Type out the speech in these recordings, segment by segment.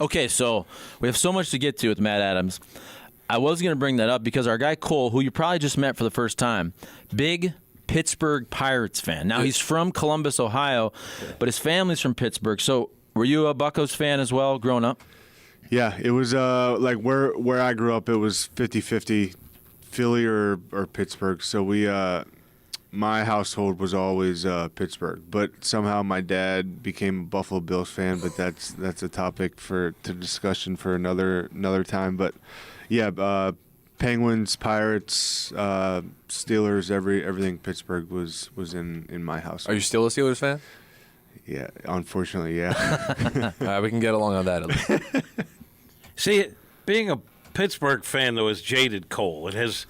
Okay, so we have so much to get to with Matt Adams. I was going to bring that up because our guy Cole, who you probably just met for the first time, big Pittsburgh Pirates fan. Now, he's from Columbus, Ohio, but his family's from Pittsburgh. So were you a Buccos fan as well growing up? Yeah, it was like where I grew up, it was 50-50, Philly or Pittsburgh. So my household was always Pittsburgh, but somehow my dad became a Buffalo Bills fan. But that's a topic to discussion for another time. But yeah, Penguins, Pirates, Steelers, everything Pittsburgh was in my house. Are you still a Steelers fan? Yeah, unfortunately, yeah. All right, we can get along on that at least. See, being a Pittsburgh fan, though, has jaded Cole. It has,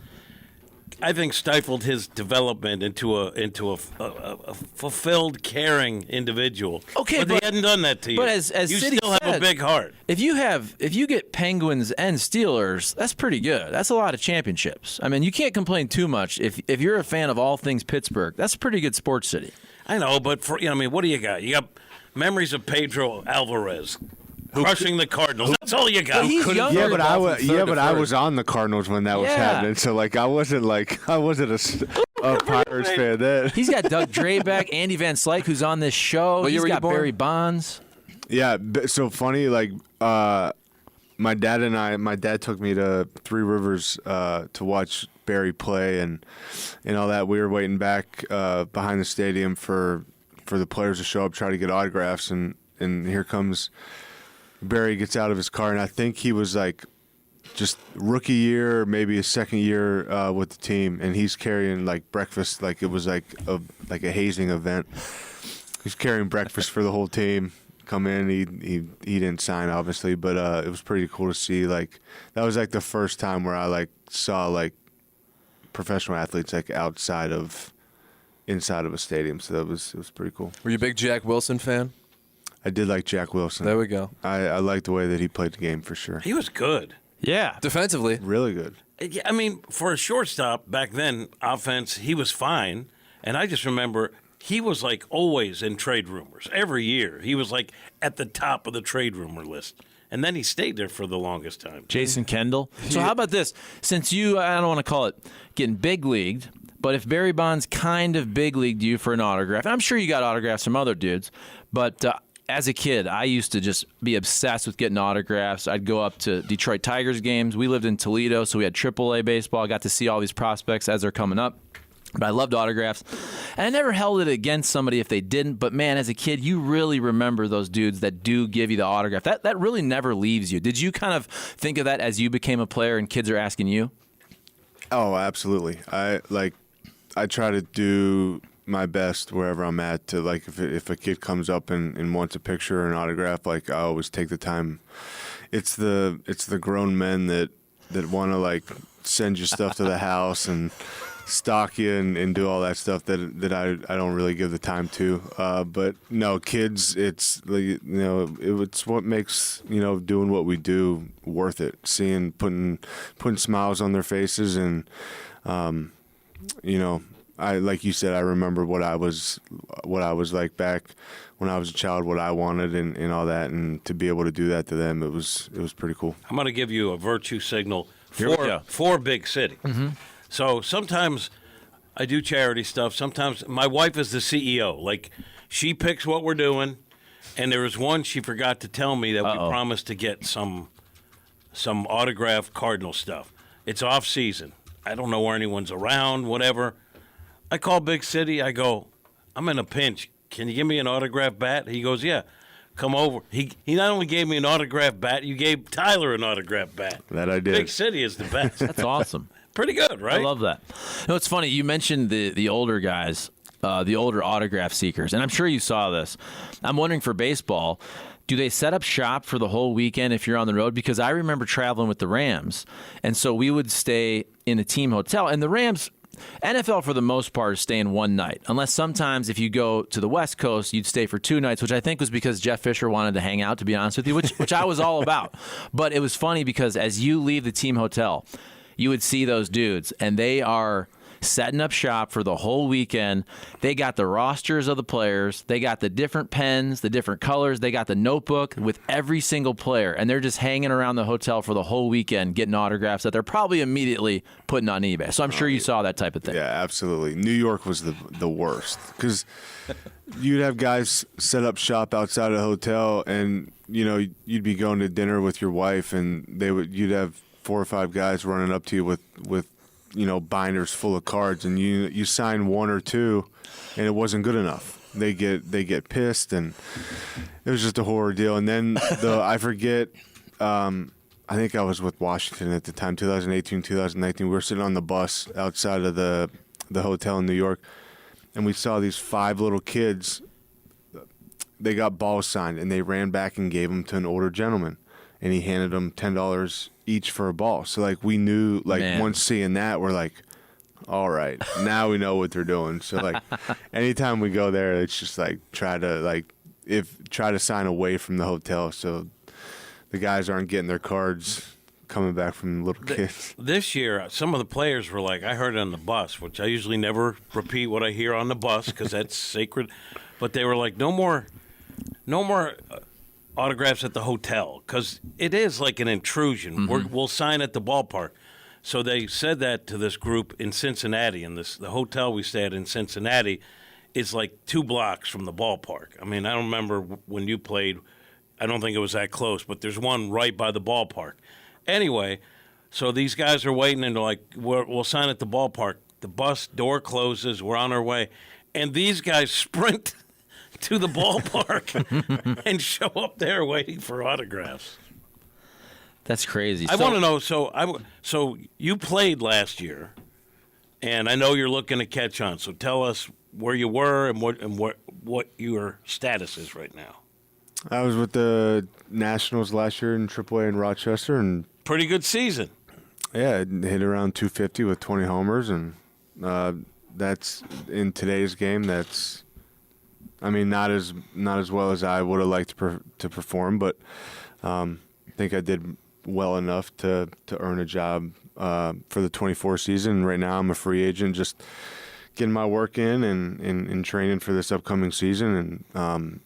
I think, stifled his development into a fulfilled, caring individual. Okay, but they hadn't done that to you. But as you City still have said, a big heart. If you get Penguins and Steelers, that's pretty good. That's a lot of championships. I mean, you can't complain too much if you're a fan of all things Pittsburgh. That's a pretty good sports city. I know, but what do you got? You got memories of Pedro Alvarez crushing the Cardinals. That's all you got. Yeah, but I was on the Cardinals when that was happening. So like I wasn't a Pirates fan then. He's got Doug Drabeck, Andy Van Slyke, who's on this show. He's got Barry Bonds. Yeah, so funny. Like my dad took me to Three Rivers to watch Barry play and all that. We were waiting back behind the stadium for the players to show up, try to get autographs, and here comes Barry. Gets out of his car, and I think he was like just rookie year, or maybe his second year with the team, and he's carrying like breakfast, like it was like a hazing event. He's carrying breakfast for the whole team. Come in, he didn't sign obviously, but it was pretty cool to see. Like that was like the first time where I like saw like professional athletes like inside of a stadium. So it was pretty cool. Were you a big Jack Wilson fan? I did like Jack Wilson. There we go. I liked the way that he played the game for sure. He was good. Yeah. Defensively. Really good. I mean, for a shortstop back then, offense, he was fine. And I just remember he was like always in trade rumors. Every year, he was like at the top of the trade rumor list. And then he stayed there for the longest time. Jason Kendall. So how about this? Since you, I don't want to call it getting big leagued, but if Barry Bonds kind of big leagued you for an autograph, and I'm sure you got autographs from other dudes, but as a kid, I used to just be obsessed with getting autographs. I'd go up to Detroit Tigers games. We lived in Toledo, so we had AAA baseball. I got to see all these prospects as they're coming up. But I loved autographs. And I never held it against somebody if they didn't. But, man, as a kid, you really remember those dudes that do give you the autograph. That really never leaves you. Did you kind of think of that as you became a player and kids are asking you? Oh, absolutely. I try to do my best wherever I'm at to, like, if a kid comes up and wants a picture or an autograph, like, I always take the time. It's the grown men that want to, like, send you stuff to the house and stalk you and do all that stuff that I don't really give the time to. But no, kids, it's like, it's what makes doing what we do worth it. Seeing putting smiles on their faces and I, like you said, I remember what I was like back when I was a child, what I wanted and all that, and to be able to do that to them, it was pretty cool. I'm going to give you a virtue signal for Big City. Mm-hmm. So sometimes I do charity stuff. Sometimes my wife is the CEO. Like, she picks what we're doing, and there was one she forgot to tell me that we promised to get some autographed Cardinal stuff. It's off season. I don't know where anyone's around, whatever. I call Big City. I go, I'm in a pinch. Can you give me an autographed bat? He goes, yeah. Come over. He not only gave me an autographed bat, you gave Tyler an autographed bat. That I did. Big City is the best. That's awesome. Pretty good, right? I love that. It's funny. You mentioned the older guys, the older autograph seekers, and I'm sure you saw this. I'm wondering for baseball, do they set up shop for the whole weekend if you're on the road? Because I remember traveling with the Rams, and so we would stay in a team hotel, and the Rams, NFL for the most part is staying one night, unless sometimes if you go to the West Coast, you'd stay for 2 nights, which I think was because Jeff Fisher wanted to hang out, to be honest with you, which I was all about. But it was funny because as you leave the team hotel, you would see those dudes, and they are setting up shop for the whole weekend. They got the rosters of the players. They got the different pens, the different colors. They got the notebook with every single player, and they're just hanging around the hotel for the whole weekend getting autographs that they're probably immediately putting on eBay. So I'm sure you saw that type of thing. Yeah, absolutely. New York was the worst because you'd have guys set up shop outside of the hotel, and you'd be going to dinner with your wife, and you'd have 4 or 5 guys running up to you with binders full of cards, and you sign 1 or 2, and it wasn't good enough. They get pissed, and it was just a horror deal. And then I forget. I think I was with Washington at the time, 2018, 2019. We were sitting on the bus outside of the hotel in New York, and we saw these 5 little kids. They got balls signed, and they ran back and gave them to an older gentleman, and he handed them $10 each for a ball. So, we knew, Man. Once seeing that, we're like, all right, now we know what they're doing. So, anytime we go there, it's just, try to sign away from the hotel so the guys aren't getting their cards coming back from little kids. This year, some of the players were like, I heard it on the bus, which I usually never repeat what I hear on the bus because that's sacred. But they were like, no more autographs at the hotel because it is like an intrusion. We'll sign at the ballpark. So they said that to this group in Cincinnati, and the hotel we stayed at in Cincinnati is like 2 blocks from the ballpark. I mean, I don't remember when you played. I don't think it was that close, but there's one right by the ballpark. Anyway, so these guys are waiting, and they're like, we'll sign at the ballpark. The bus door closes. We're on our way. And these guys sprint to the ballpark and show up there waiting for autographs. That's crazy. I want to know, so you played last year, and I know you're looking to catch on. So tell us where you were and what your status is right now. I was with the Nationals last year in AAA in Rochester, and Pretty good season. yeah, hit around 250 with 20 homers, and that's in today's game. That's, not as well as I would have liked to perform, but I think I did well enough to earn a job for the 24 season. Right now, I'm a free agent, just getting my work in and training for this upcoming season, and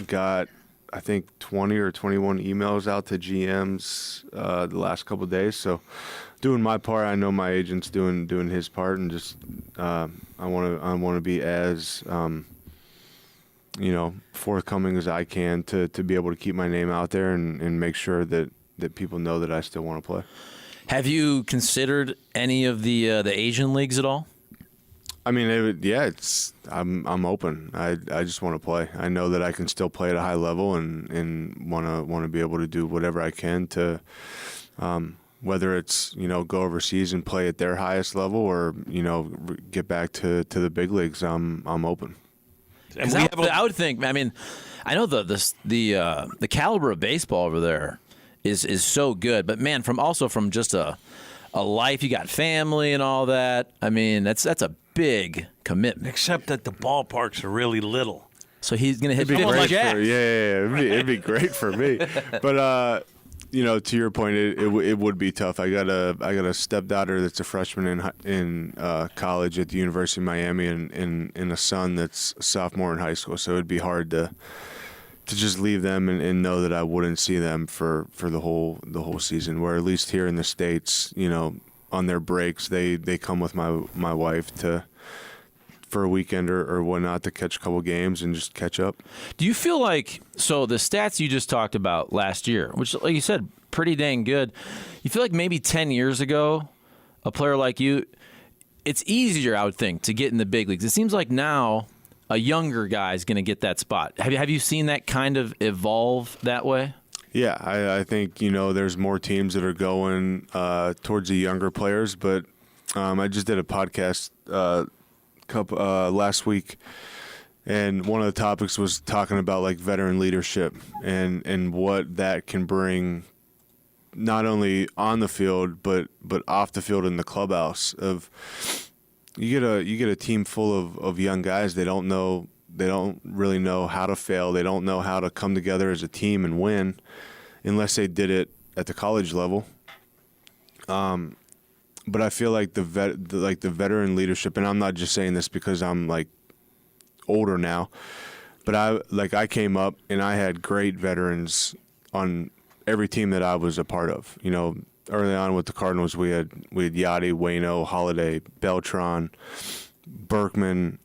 got, I think, 20 or 21 emails out to GMs the last couple of days. So doing my part. I know my agent's doing his part, and just I want to be as forthcoming as I can to be able to keep my name out there and make sure that people know that I still want to play. Have you considered any of the Asian leagues at all? I'm open. I just want to play. I know that I can still play at a high level, and want to be able to do whatever I can to, whether it's go overseas and play at their highest level, or get back to the big leagues. I'm open. And I would think. I know the caliber of baseball over there is so good, but man, from just a life, you got family and all that. That's a big commitment. Except that the ballparks are really little. So he's going to hit It'd be 50 great jacks. it'd be great for me. But to your point, it would be tough. I got a stepdaughter that's a freshman in college at the University of Miami, and a son that's a sophomore in high school. So it'd be hard to just leave them and know that I wouldn't see them for the whole season. Where at least here in the States, on their breaks, they come with my wife for a weekend or whatnot to catch a couple games and just catch up. Do you feel like, so the stats you just talked about last year, which, like you said, pretty dang good, you feel like maybe 10 years ago, a player like you, it's easier, I would think, to get in the big leagues. It seems like now a younger guy is going to get that spot. Have you seen that kind of evolve that way? Yeah, I think, there's more teams that are going towards the younger players, but I just did a podcast last week, and one of the topics was talking about veteran leadership and what that can bring, not only on the field but off the field in the clubhouse. Of you get a team full of young guys. They don't really know how to fail. They don't know how to come together as a team and win, unless they did it at the college level. but I feel like the veteran leadership, and I'm not just saying this because I'm like older now, but I came up and I had great veterans on every team that I was a part of. You know, early on with the Cardinals, we had Yachty, Waino, Holiday, Beltran, Berkman,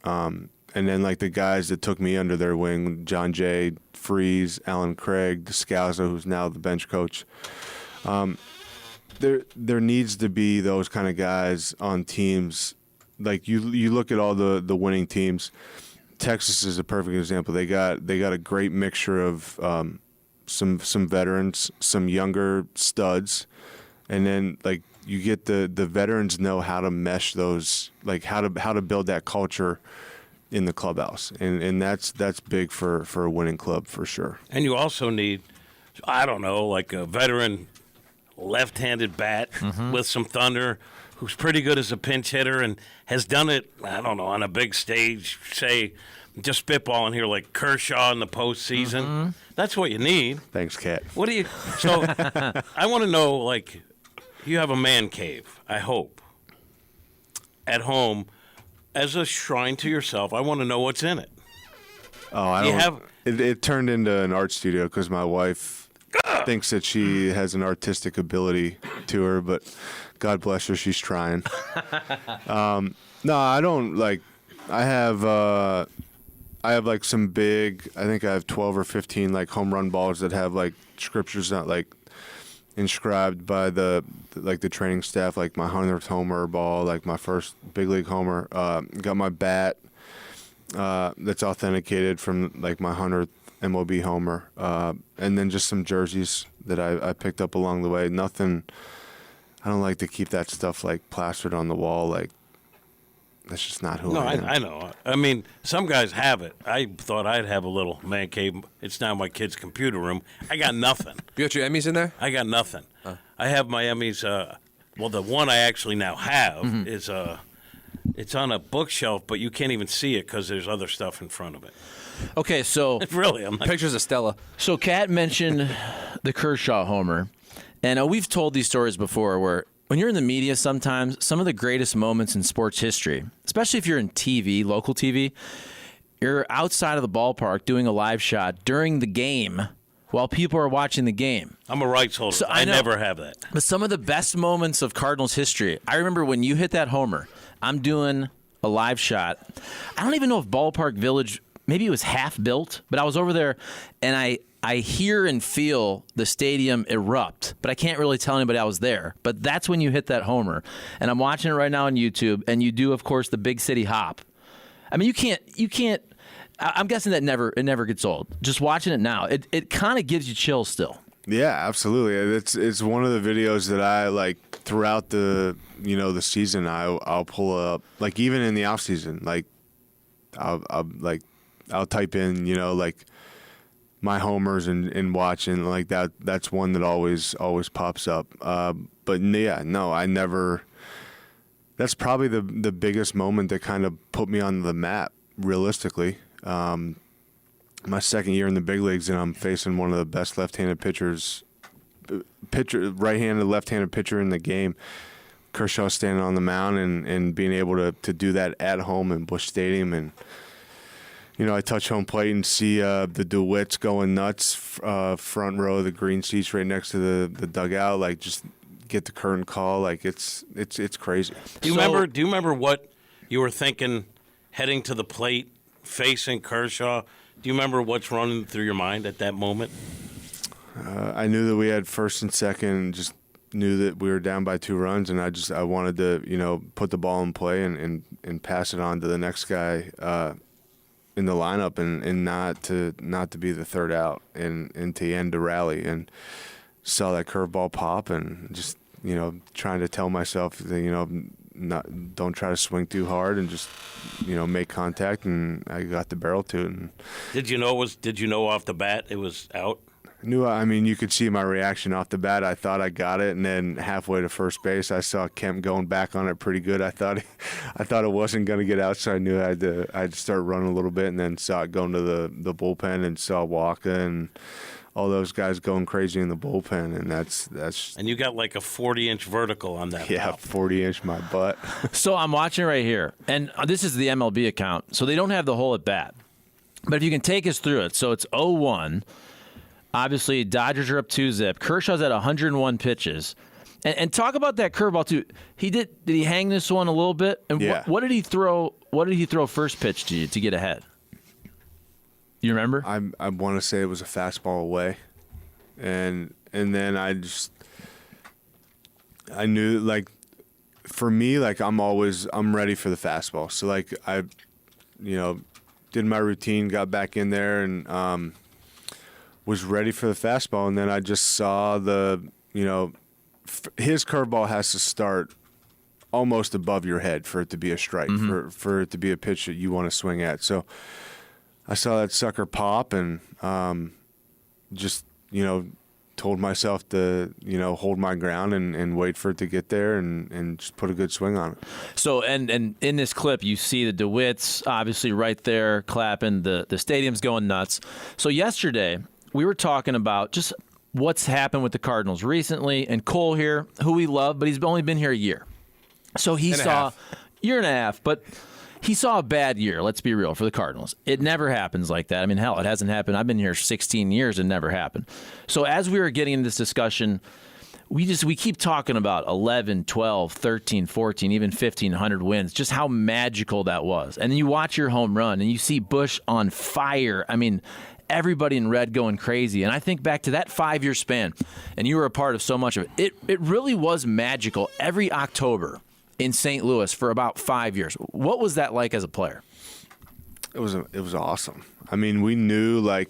and then like the guys that took me under their wing, John Jay, Freeze, Alan Craig, Descalzo, who's now the bench coach. There needs to be those kind of guys on teams. Like you look at all the winning teams. Texas is a perfect example. They got a great mixture of some veterans, some younger studs, and then like you get the veterans know how to mesh those, like how to build that culture in the clubhouse, and that's big for a winning club for sure. And you also need, I don't know, like a veteran left-handed bat with some thunder who's pretty good as a pinch hitter and has done it, I don't know, on a big stage, say, just spitballing here, like Kershaw in the postseason. That's what you need. Thanks, Kat. What do you? So I want to know, like, you have a man cave, I hope, at home as a shrine to yourself. I want to know what's in it. Oh, I don't. It turned into an art studio because my wife thinks that she has an artistic ability to her, but God bless her, she's trying. No, I don't like. I have like some big. I think I have 12 or 15 like home run balls that have like scriptures not like inscribed by the training staff, like my 100th homer ball, like my first big league homer. Got my bat that's authenticated from like my 100th MLB homer, and then just some jerseys that I picked up along the way. Nothing. I don't like to keep that stuff like plastered on the wall. Like that's just not who I am. I know. I mean, some guys have it. I thought I'd have a little man cave. It's now my kid's computer room. I got nothing. You got your Emmys in there? I got nothing. I have my Emmys. Well, the one I actually now have is it's on a bookshelf, but you can't even see it because there's other stuff in front of it. Okay, so Really, I'm like, Pictures of Stella. So Kat mentioned the Kershaw homer, and we've told these stories before where when you're in the media sometimes, some of the greatest moments in sports history, especially if you're in TV, local TV, you're outside of the ballpark doing a live shot during the game while people are watching the game. I'm a rights holder. So I never have that. But some of the best moments of Cardinals history, I remember when you hit that homer, I'm doing a live shot. I don't even know if Ballpark Village, maybe it was half built, but I was over there and I hear and feel the stadium erupt, but I can't really tell anybody I was there. But that's when you hit that homer. And I'm watching it right now on YouTube, and you do, of course, the big city hop. I mean, you can't. I'm guessing that it never gets old. Just watching it now, it kind of gives you chills still. Yeah, absolutely. It's one of the videos that I like throughout the season. I'll pull up, like even in the off season, like I'll type in like my homers and watch, and like that's one that always pops up. But yeah, no, I never. That's probably the biggest moment that kind of put me on the map, realistically. My second year in the big leagues, and I'm facing one of the best right-handed, left-handed pitcher in the game. Kershaw standing on the mound and being able to do that at home in Busch Stadium, and I touch home plate and see the DeWitts going nuts, front row, the green seats right next to the dugout, like just get the curtain call, like it's crazy. Do you remember what you were thinking heading to the plate, facing Kershaw? Do you remember what's running through your mind at that moment? I knew that we had first and second, just knew that we were down by 2 runs, and I wanted to put the ball in play and pass it on to the next guy in the lineup, and not to be the third out and to end the rally, and saw that curveball pop, and just trying to tell myself that don't try to swing too hard, and just make contact, and I got the barrel to it. And Did you know off the bat it was out? You could see my reaction off the bat. I thought I got it, and then halfway to first base, I saw Kemp going back on it pretty good. I thought it wasn't going to get out, so I knew I had to start running a little bit, and then saw it going to the bullpen, and saw Waka and all those guys going crazy in the bullpen, and that's And you got like a 40-inch vertical on that. yeah, pop. 40-inch my butt. So I'm watching right here, and this is the MLB account, so they don't have the whole at bat. But if you can take us through it, so it's 0-1. Obviously, Dodgers are up 2-zip. Kershaw's at 101 pitches. And talk about that curveball too. Did he hang this one a little bit? And Yeah. what did he throw? What did he throw first pitch to you to get ahead? You remember? I want to say it was a fastball away, and then I knew, like, for me, like, I'm ready for the fastball. So like I did my routine, got back in there, and was ready for the fastball, and then I just saw his curveball has to start almost above your head for it to be a strike, for it to be a pitch that you want to swing at. So I saw that sucker pop, and just told myself to hold my ground and wait for it to get there and just put a good swing on it. So and in this clip you see the DeWitts obviously right there clapping, the stadium's going nuts. So yesterday we were talking about just what's happened with the Cardinals recently, and Cole here, who we love, but he's only been here a year. So he saw year and a half, but he saw a bad year, let's be real, for the Cardinals. It never happens like that. I mean, hell, it hasn't happened. I've been here 16 years and never happened. So as we were getting into this discussion, we keep talking about 11, 12, 13, 14, even 1,500 wins, just how magical that was. And then you watch your home run and you see Busch on fire. I mean, everybody in red going crazy. And I think back to that 5-year span, and you were a part of so much of it. It really was magical every October in St. Louis for about 5 years. What was that like as a player? It was awesome. I mean, we knew, the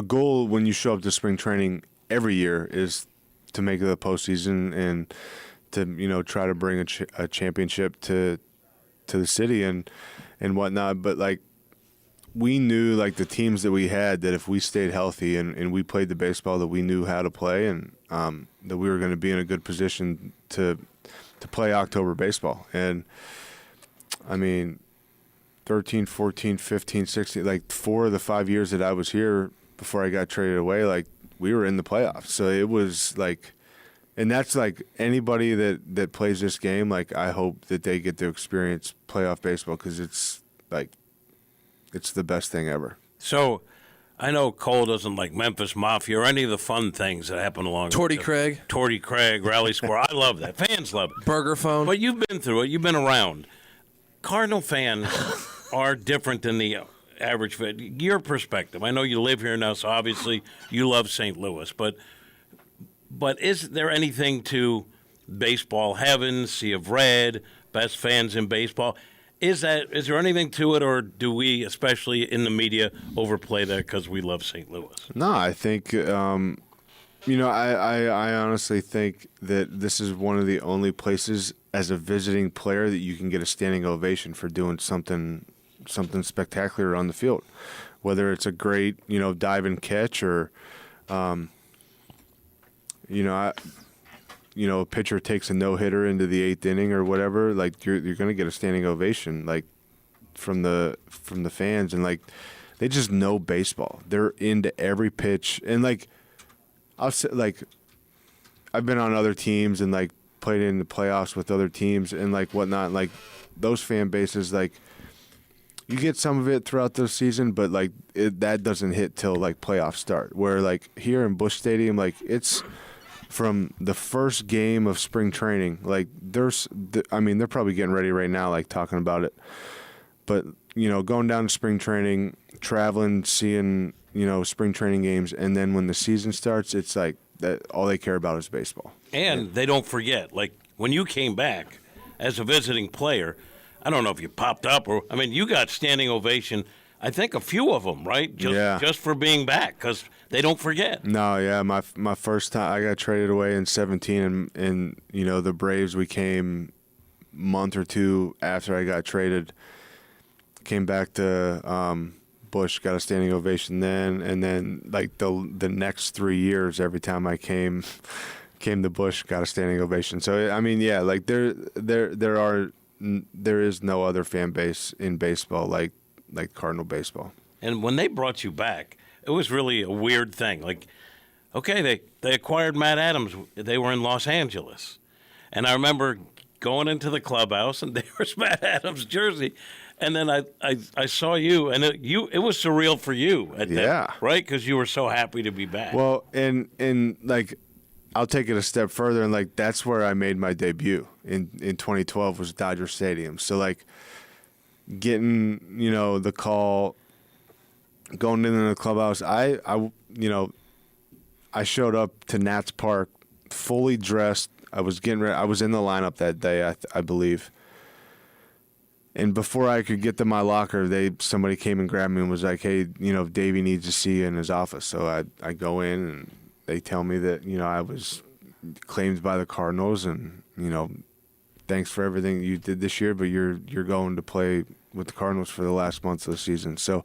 goal when you show up to spring training every year is to make the postseason and to try to bring a championship to the city and whatnot. But like, we knew, like, the teams that we had, that if we stayed healthy and we played the baseball that we knew how to play, and that we were going to be in a good position to play October baseball. And I mean, 13, 14, 15, 16, like 4 of the 5 years that I was here before I got traded away, like, we were in the playoffs. So it was like, and that's like anybody that plays this game, like, I hope that they get to experience playoff baseball, because it's like, it's the best thing ever. So I know Cole doesn't like Memphis Mafia or any of the fun things that happen along Torty Craig. Torty Craig, Rally Square. I love that. Fans love it. Burger Phone. But you've been through it. You've been around. Cardinal fans are different than the average fan. Your perspective. I know you live here now, so obviously you love St. Louis. But is there anything to baseball heaven, Sea of Red, best fans in baseball? Is there anything to it, or do we, especially in the media, overplay that because we love St. Louis? No, I think, I honestly think that this is one of the only places as a visiting player that you can get a standing ovation for doing something spectacular on the field, whether it's a great, dive and catch, or, a pitcher takes a no-hitter into the 8th inning or whatever, like, you're going to get a standing ovation, like, from the fans. And, like, they just know baseball. They're into every pitch. And, like, I'll say, like, I've been on other teams and, like, played in the playoffs with other teams and, like, whatnot. And, like, those fan bases, like, you get some of it throughout the season, but, like, that doesn't hit till, like, playoffs start. Where, like, here in Busch Stadium, like, it's from the first game of spring training, like, they're probably getting ready right now, like, talking about it. But, going down to spring training, traveling, seeing, spring training games, and then when the season starts, it's like that all they care about is baseball. And they don't forget, like, when you came back as a visiting player, I don't know if you popped up you got standing ovation, I think a few of them, right? Just for being back, because they don't forget. No, yeah, my first time, I got traded away in 17, and the Braves, we came month or two after I got traded, came back to Busch, got a standing ovation then, and then, like, the next 3 years, every time I came to Busch, got a standing ovation. So I mean, yeah, like, there is no other fan base in baseball like Cardinal baseball. And when they brought you back, was really a weird thing. Like, okay, they acquired Matt Adams. They were in Los Angeles, and I remember going into the clubhouse, and there was Matt Adams' jersey, and then I saw you, and it was surreal for you at that, right? Because you were so happy to be back. Well, and like, I'll take it a step further, and like that's where I made my debut in 2012 was Dodger Stadium. So like, getting the call, going into the clubhouse, I showed up to Nats Park fully dressed. I was getting ready. I was in the lineup that day, I believe. And before I could get to my locker, somebody came and grabbed me and was like, "Hey, Davey needs to see you in his office." So I go in and they tell me that I was claimed by the Cardinals, and thanks for everything you did this year, but you're going to play with the Cardinals for the last months of the season. So,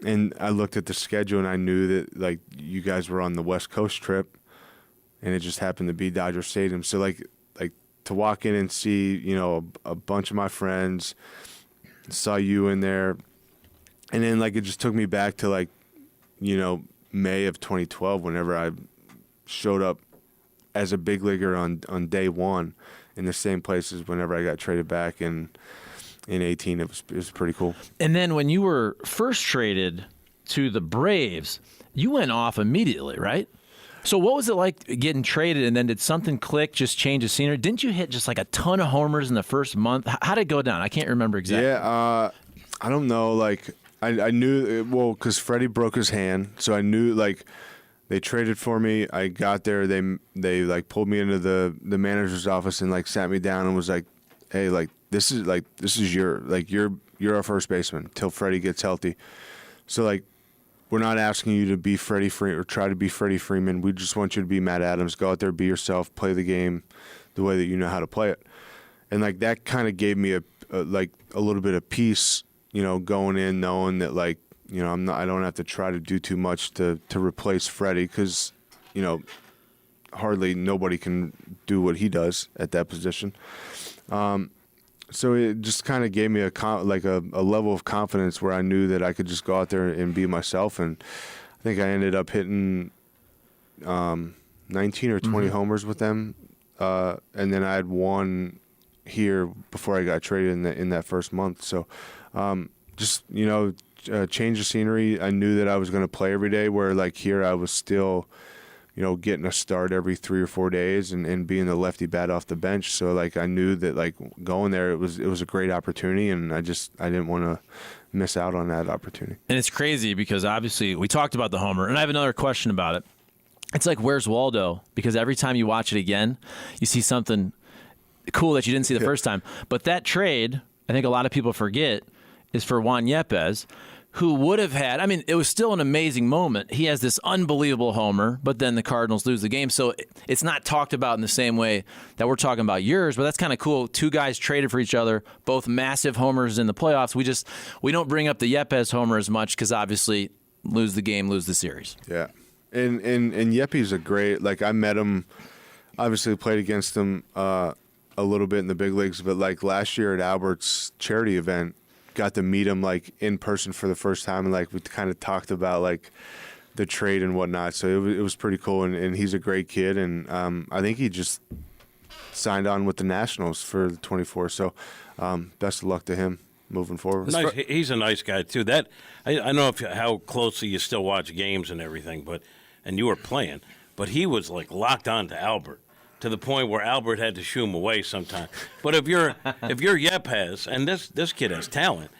and I looked at the schedule and I knew that like you guys were on the West Coast trip, and it just happened to be Dodger Stadium. So like to walk in and see a bunch of my friends, saw you in there, and then like it just took me back to like May of 2012 whenever I showed up as a big leaguer on day one in the same places whenever I got traded back in 18. It was pretty cool. And then when you were first traded to the Braves, you went off immediately, right? So what was it like getting traded, and then did something click, just change the scenery? Didn't you hit just like a ton of homers in the first month? How did it go down? I can't remember exactly. Yeah, I don't know. Like I knew, because Freddie broke his hand, so I knew like they traded for me. I got there, they like pulled me into the manager's office and like sat me down and was like, "Hey, like this is you're our first baseman till Freddie gets healthy. So like, we're not asking you to be Freddie Freeman or try to be Freddie Freeman. We just want you to be Matt Adams. Go out there, be yourself, play the game the way that you know how to play it." And like that kind of gave me a little bit of peace, going in knowing that like I don't have to try to do too much to replace Freddie, because hardly nobody can do what he does at that position. So it just kind of gave me a level of confidence where I knew that I could just go out there and be myself. And I think I ended up hitting 19 or 20 homers with them, and then I had one here before I got traded in that first month. So just change the scenery. I knew that I was going to play every day, where like here I was still getting a start every 3 or 4 days and being the lefty bat off the bench. So like I knew that like going there, it was a great opportunity, and I didn't want to miss out on that opportunity. And it's crazy because obviously we talked about the homer, and I have another question about it. It's like, where's Waldo? Because every time you watch it again, you see something cool that you didn't see the first time. But that trade, I think a lot of people forget, is for Juan Yepez, who would have had, I mean, it was still an amazing moment. He has this unbelievable homer, but then the Cardinals lose the game. So it's not talked about in the same way that we're talking about yours, but that's kind of cool. Two guys traded for each other, both massive homers in the playoffs. We don't bring up the Yepez homer as much because obviously lose the game, lose the series. Yeah. And Yeppy's a great, like I met him, obviously played against him a little bit in the big leagues, but like last year at Albert's charity event, got to meet him like in person for the first time, and like we kind of talked about like the trade and whatnot. So it was pretty cool, and he's a great kid, and I think he just signed on with the Nationals for the 24. So best of luck to him moving forward. Nice. He's a nice guy too. That I don't know how closely you still watch games and everything, and you were playing, but he was like locked on to Albert, to the point where Albert had to shoo him away sometime. But if you're Yepez, and this kid has talent,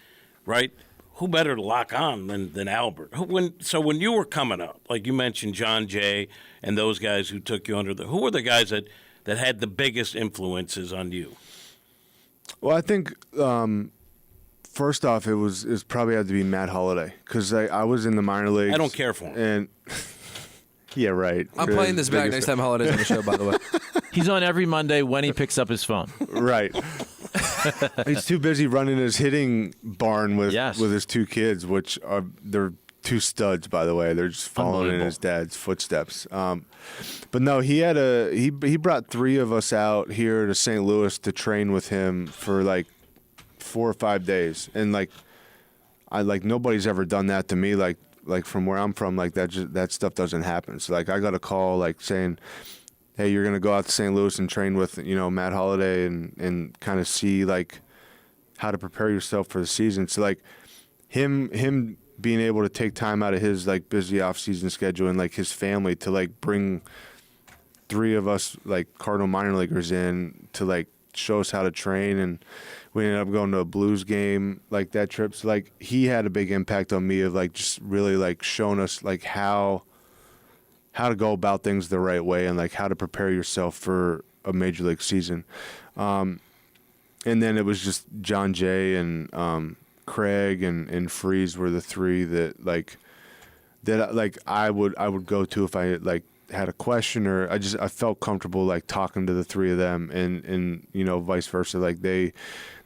right? Who better to lock on than Albert? When you were coming up, like you mentioned John Jay and those guys who took you under who were the guys that had the biggest influences on you? Well, I think first off, it probably had to be Matt Holliday, because I was in the minor leagues. I don't care for him. And yeah, right. I'm playing this back next time Holiday's on the show, by the way. He's on every Monday when he picks up his phone. Right. He's too busy running his hitting barn with his two kids, which they're two studs, by the way. They're just following in his dad's footsteps. But no, he brought 3 of us out here to St. Louis to train with him for like 4 or 5 days, and like nobody's ever done that to me. Like from where I'm from, like that stuff doesn't happen. So like I got a call like saying, hey, you're gonna go out to St. Louis and train with Matt Holliday and kind of see like how to prepare yourself for the season. So like him being able to take time out of his like busy off season schedule and like his family to like bring 3 of us like Cardinal minor leaguers in to like show us how to train, and we ended up going to a Blues game like that trip. So like he had a big impact on me of like just really like showing us like how to go about things the right way and like how to prepare yourself for a major league season. And then it was just John Jay and Craig and Freeze were the 3 that I would go to if I like had a question, or I felt comfortable like talking to the 3 of them, and vice versa. Like they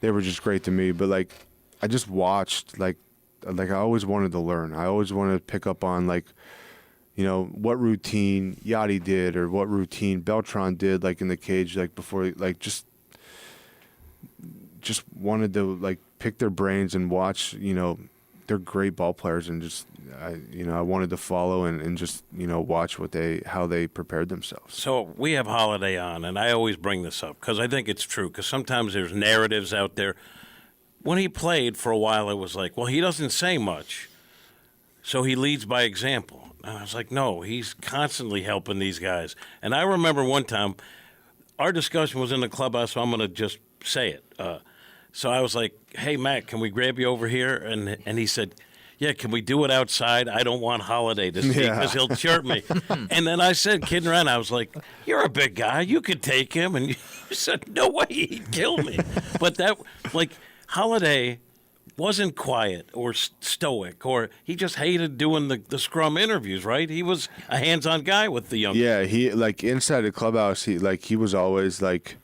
were just great to me. But like I just watched like I always wanted to learn. I always wanted to pick up on like what routine Yachty did or what routine Beltran did like in the cage like before, like just wanted to like pick their brains and watch. They're great ball players, and just I wanted to follow and just watch how they prepared themselves. So we have Holiday on, and I always bring this up because I think it's true. Because sometimes there's narratives out there. When he played for a while, it was like, well, he doesn't say much, so he leads by example. And I was like, no, he's constantly helping these guys. And I remember one time, our discussion was in the clubhouse, so I'm going to just say it. So I was like, hey, Matt, can we grab you over here? And he said, yeah, can we do it outside? I don't want Holiday to see because he'll chirp me. And then I said, kidding around, I was like, you're a big guy. You could take him. And you said, no way, he'd kill me. But that, like, Holiday wasn't quiet or stoic, or he just hated doing the scrum interviews, right? He was a hands-on guy with the young. Yeah, he like inside the clubhouse, he was always like,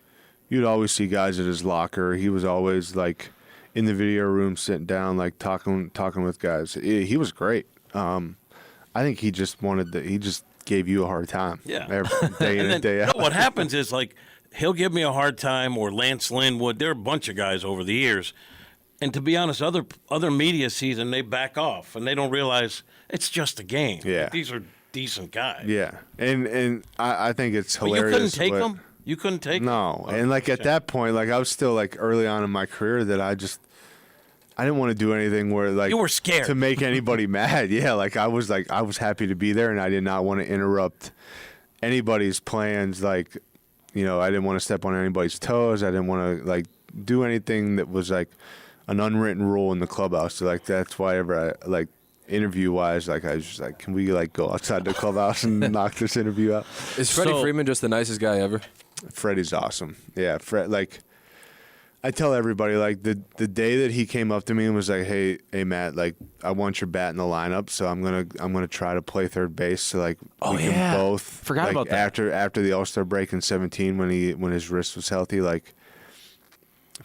you'd always see guys at his locker. He was always like in the video room sitting down, like talking with guys. He was great. I think he just gave you a hard time. Yeah. Every day in and day out. What happens is like he'll give me a hard time, or Lance Linwood. There are a bunch of guys over the years. And to be honest, other media season, they back off and they don't realize it's just a game. Yeah. These are decent guys. Yeah. And I think it's hilarious. But you couldn't take them? You couldn't take them? No. And like at that point, like I was still like early on in my career that I didn't want to do anything where like you were scared to make anybody mad. Yeah, like I was happy to be there, and I did not want to interrupt anybody's plans. Like, I didn't want to step on anybody's toes. I didn't want to like do anything that was like an unwritten rule in the clubhouse. So like that's why ever I like interview wise, like I was just like, can we like go outside the clubhouse and knock this interview out? Is Freddie Freeman just the nicest guy ever? Freddie's awesome. Yeah, like I tell everybody, like the day that he came up to me and was like, hey Matt, like I want your bat in the lineup, so I'm gonna try to play third base, so like we can both. Forgot like, about that. After the All-Star break in 2017 when his wrist was healthy, like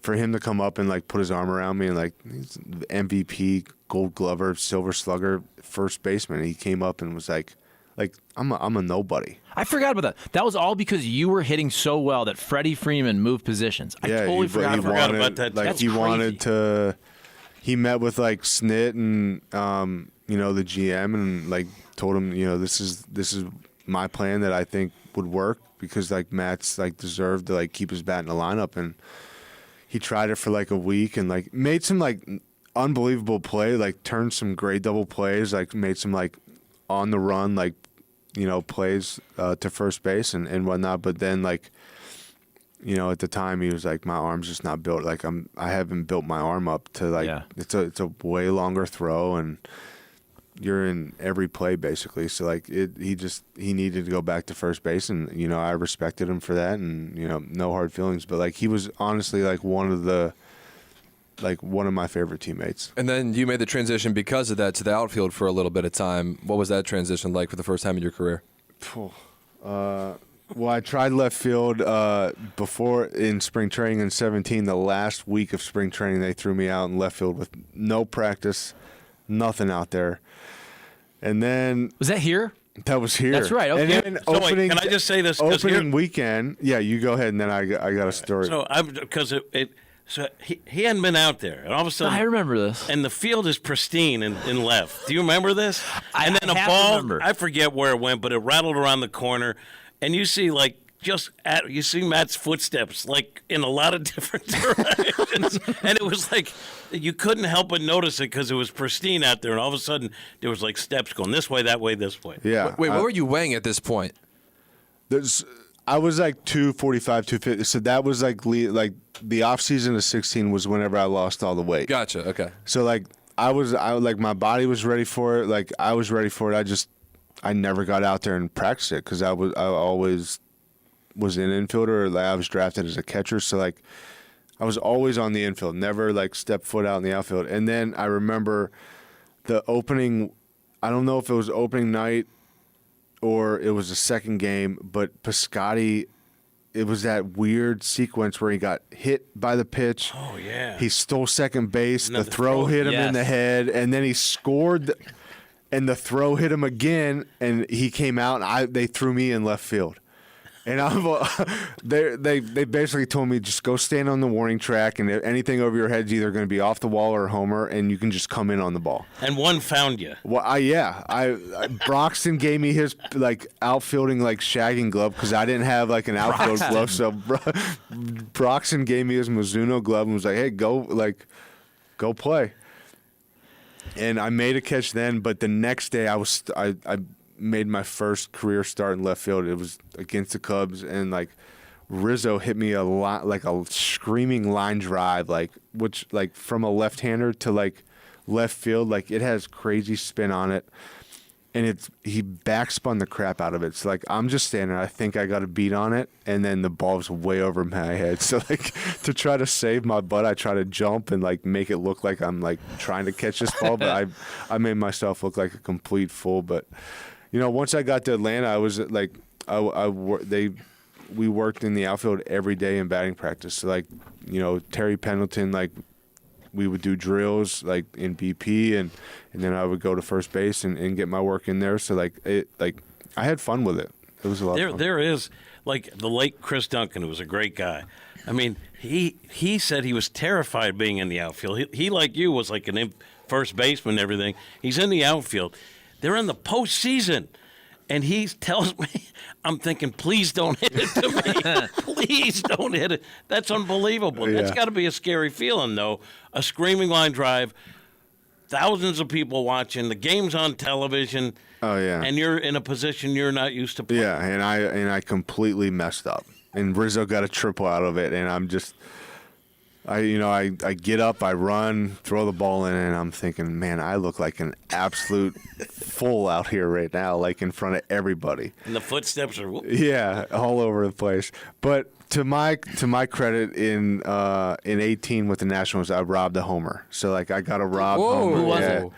for him to come up and like put his arm around me and like he's MVP, Gold Glover, Silver Slugger, first baseman, he came up and was like I'm a nobody. I forgot about that. That was all because you were hitting so well that Freddie Freeman moved positions. I totally forgot about that. Like That's he crazy. wanted to. He met with like Snit and the GM and like told him this is my plan that I think would work because like Matt's like deserved to like keep his bat in the lineup, and he tried it for like a week and like made some like unbelievable play, like turned some great double plays, like made some like on the run like plays to first base and whatnot. But then like at the time he was like, my arm's just not built. Like I haven't built my arm up to like it's a way longer throw and you're in every play basically. So like he needed to go back to first base, and I respected him for that, and no hard feelings. But like he was honestly like one of my favorite teammates. And then you made the transition because of that to the outfield for a little bit of time. What was that transition like for the first time in your career? Well, I tried left field before in spring training in 2017. The last week of spring training, they threw me out in left field with no practice, nothing out there. And then Was that here? That was here. That's right. Okay. And then So wait, can I just say this? Opening weekend. Yeah, you go ahead, and then I got a story. So because So he hadn't been out there, and all of a sudden I remember this. and the field is pristine in left. Do you remember this? I And then a have to ball, remember. I forget where it went, but it rattled around the corner, and you see you see Matt's footsteps like in a lot of different directions, and it was like you couldn't help but notice it because it was pristine out there, and all of a sudden there was like steps going this way, that way, this way. Yeah. Wait, what were you weighing at this point? I was like 245, 250. So that was like the off season of 16 was whenever I lost all the weight. Gotcha. Okay. So like I like my body was ready for it. Like I was ready for it. I never got out there and practiced it because I always was an infielder. Like I was drafted as a catcher. So like I was always on the infield, never like stepped foot out in the outfield. And then I remember the opening. I don't know if it was opening night or it was the second game, but Piscotty, it was that weird sequence where he got hit by the pitch. Oh yeah. He stole second base. And then The throw hit him in the yes. head, and then he scored, and the throw hit him again, and he came out, and they threw me in left field. And they basically told me just go stand on the warning track, and anything over your head is either going to be off the wall or homer, and you can just come in on the ball. And one found you. Well, Broxton gave me his like outfielding like shagging glove because I didn't have like an outfield glove, so Broxton gave me his Mizuno glove and was like, "Hey, go play." And I made a catch then, but the next day I made my first career start in left field. It was against the Cubs, and like Rizzo hit me like a screaming line drive, which from a left-hander to like left field, like it has crazy spin on it, and he backspun the crap out of it. So like I'm just standing there, I think I got a beat on it, and then the ball's way over my head. So like to try to save my butt, I try to jump and like make it look like I'm like trying to catch this ball, but I made myself look like a complete fool. But you know, once I got to Atlanta, I was like, we worked in the outfield every day in batting practice. So like, you know, Terry Pendleton, like we would do drills like in BP, and then I would go to first base and get my work in there. So like I had fun with it. It was a lot of fun. There is like the late Chris Duncan, who was a great guy. I mean, he said he was terrified being in the outfield. He like you was like an first baseman and everything. He's in the outfield. They're in the postseason, and he tells me, I'm thinking, please don't hit it to me. Please don't hit it. That's unbelievable. Yeah. That's got to be a scary feeling, though. A screaming line drive, thousands of people watching, the game's on television. Oh yeah. And you're in a position you're not used to playing. Yeah, and I completely messed up, and Rizzo got a triple out of it, and I'm just. I get up, I run, throw the ball in, and I'm thinking, man, I look like an absolute fool out here right now, like in front of everybody. And the footsteps are. Yeah, all over the place. But to my credit, in 18 with the Nationals, I robbed a homer. So like I got a robbed homer. Who was yeah. it?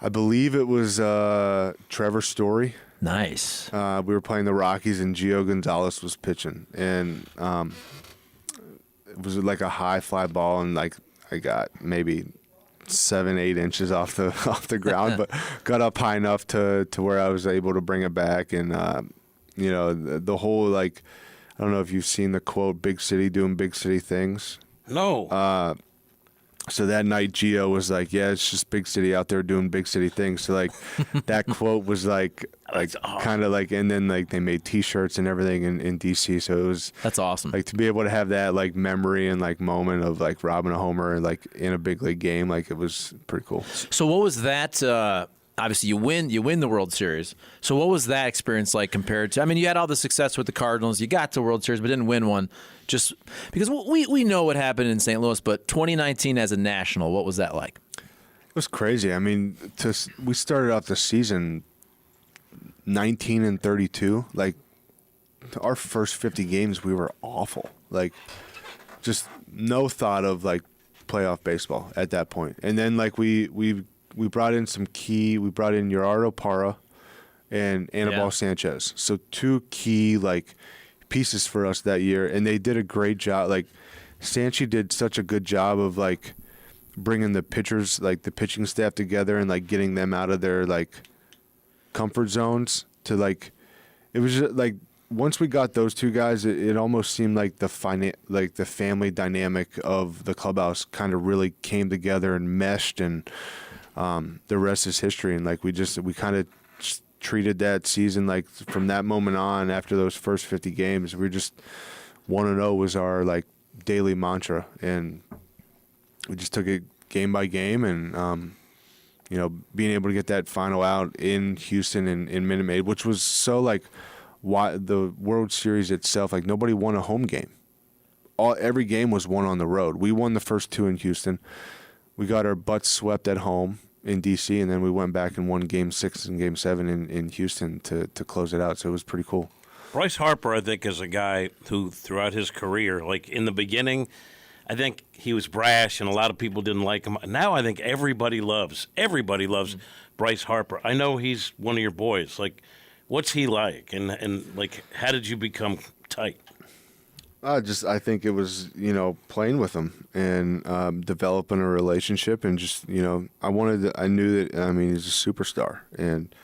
I believe it was Trevor Story. Nice. We were playing the Rockies, and Gio Gonzalez was pitching, and it was like a high fly ball, and like I got maybe 7-8 inches off the ground, but got up high enough to where I was able to bring it back. And you know, the whole, like, I don't know if you've seen the quote, "Big city doing big city things." No. So that night, Gio was like, "Yeah, it's just big city out there doing big city things." So like, that quote was like That's awesome. kind of like, and then like they made T-shirts and everything in DC. So it was That's awesome. like to be able to have that like memory and like moment of like robbing a homer like in a big league game. Like it was pretty cool. So what was that? Obviously, you win the World Series. So what was that experience like compared to? I mean, you had all the success with the Cardinals. You got to World Series, but didn't win one. Just because we know what happened in St. Louis, but 2019 as a national, what was that like? It was crazy. I mean, we started off the season 19-32. Like our first 50 games, we were awful. Like just no thought of like playoff baseball at that point. And then like we brought in we brought in Gerardo Parra and Anibal Sanchez. So two key like pieces for us that year, and they did a great job. Like Sanchi did such a good job of like bringing the pitchers, like the pitching staff together and like getting them out of their like comfort zones to like, it was just like once we got those two guys, it almost seemed like the family dynamic of the clubhouse kind of really came together and meshed, and the rest is history. And like we kind of treated that season like from that moment on. After those first 50 games, we just 1-0 was our like daily mantra, and we just took it game by game, and being able to get that final out in Houston and in Minute Maid, which was so like. Why the World Series itself, like nobody won a home game. Every game was won on the road. We won the first 2 in Houston. We got our butts swept at home in D.C., and then we went back and won Game 6 and Game 7 in Houston to close it out. So it was pretty cool. Bryce Harper, I think, is a guy who throughout his career, like in the beginning, I think he was brash and a lot of people didn't like him. Now I think everybody loves Bryce Harper. I know he's one of your boys. Like, what's he like, and like, how did you become tight? I think it was, playing with him and developing a relationship, and just, I knew that, he's a superstar, and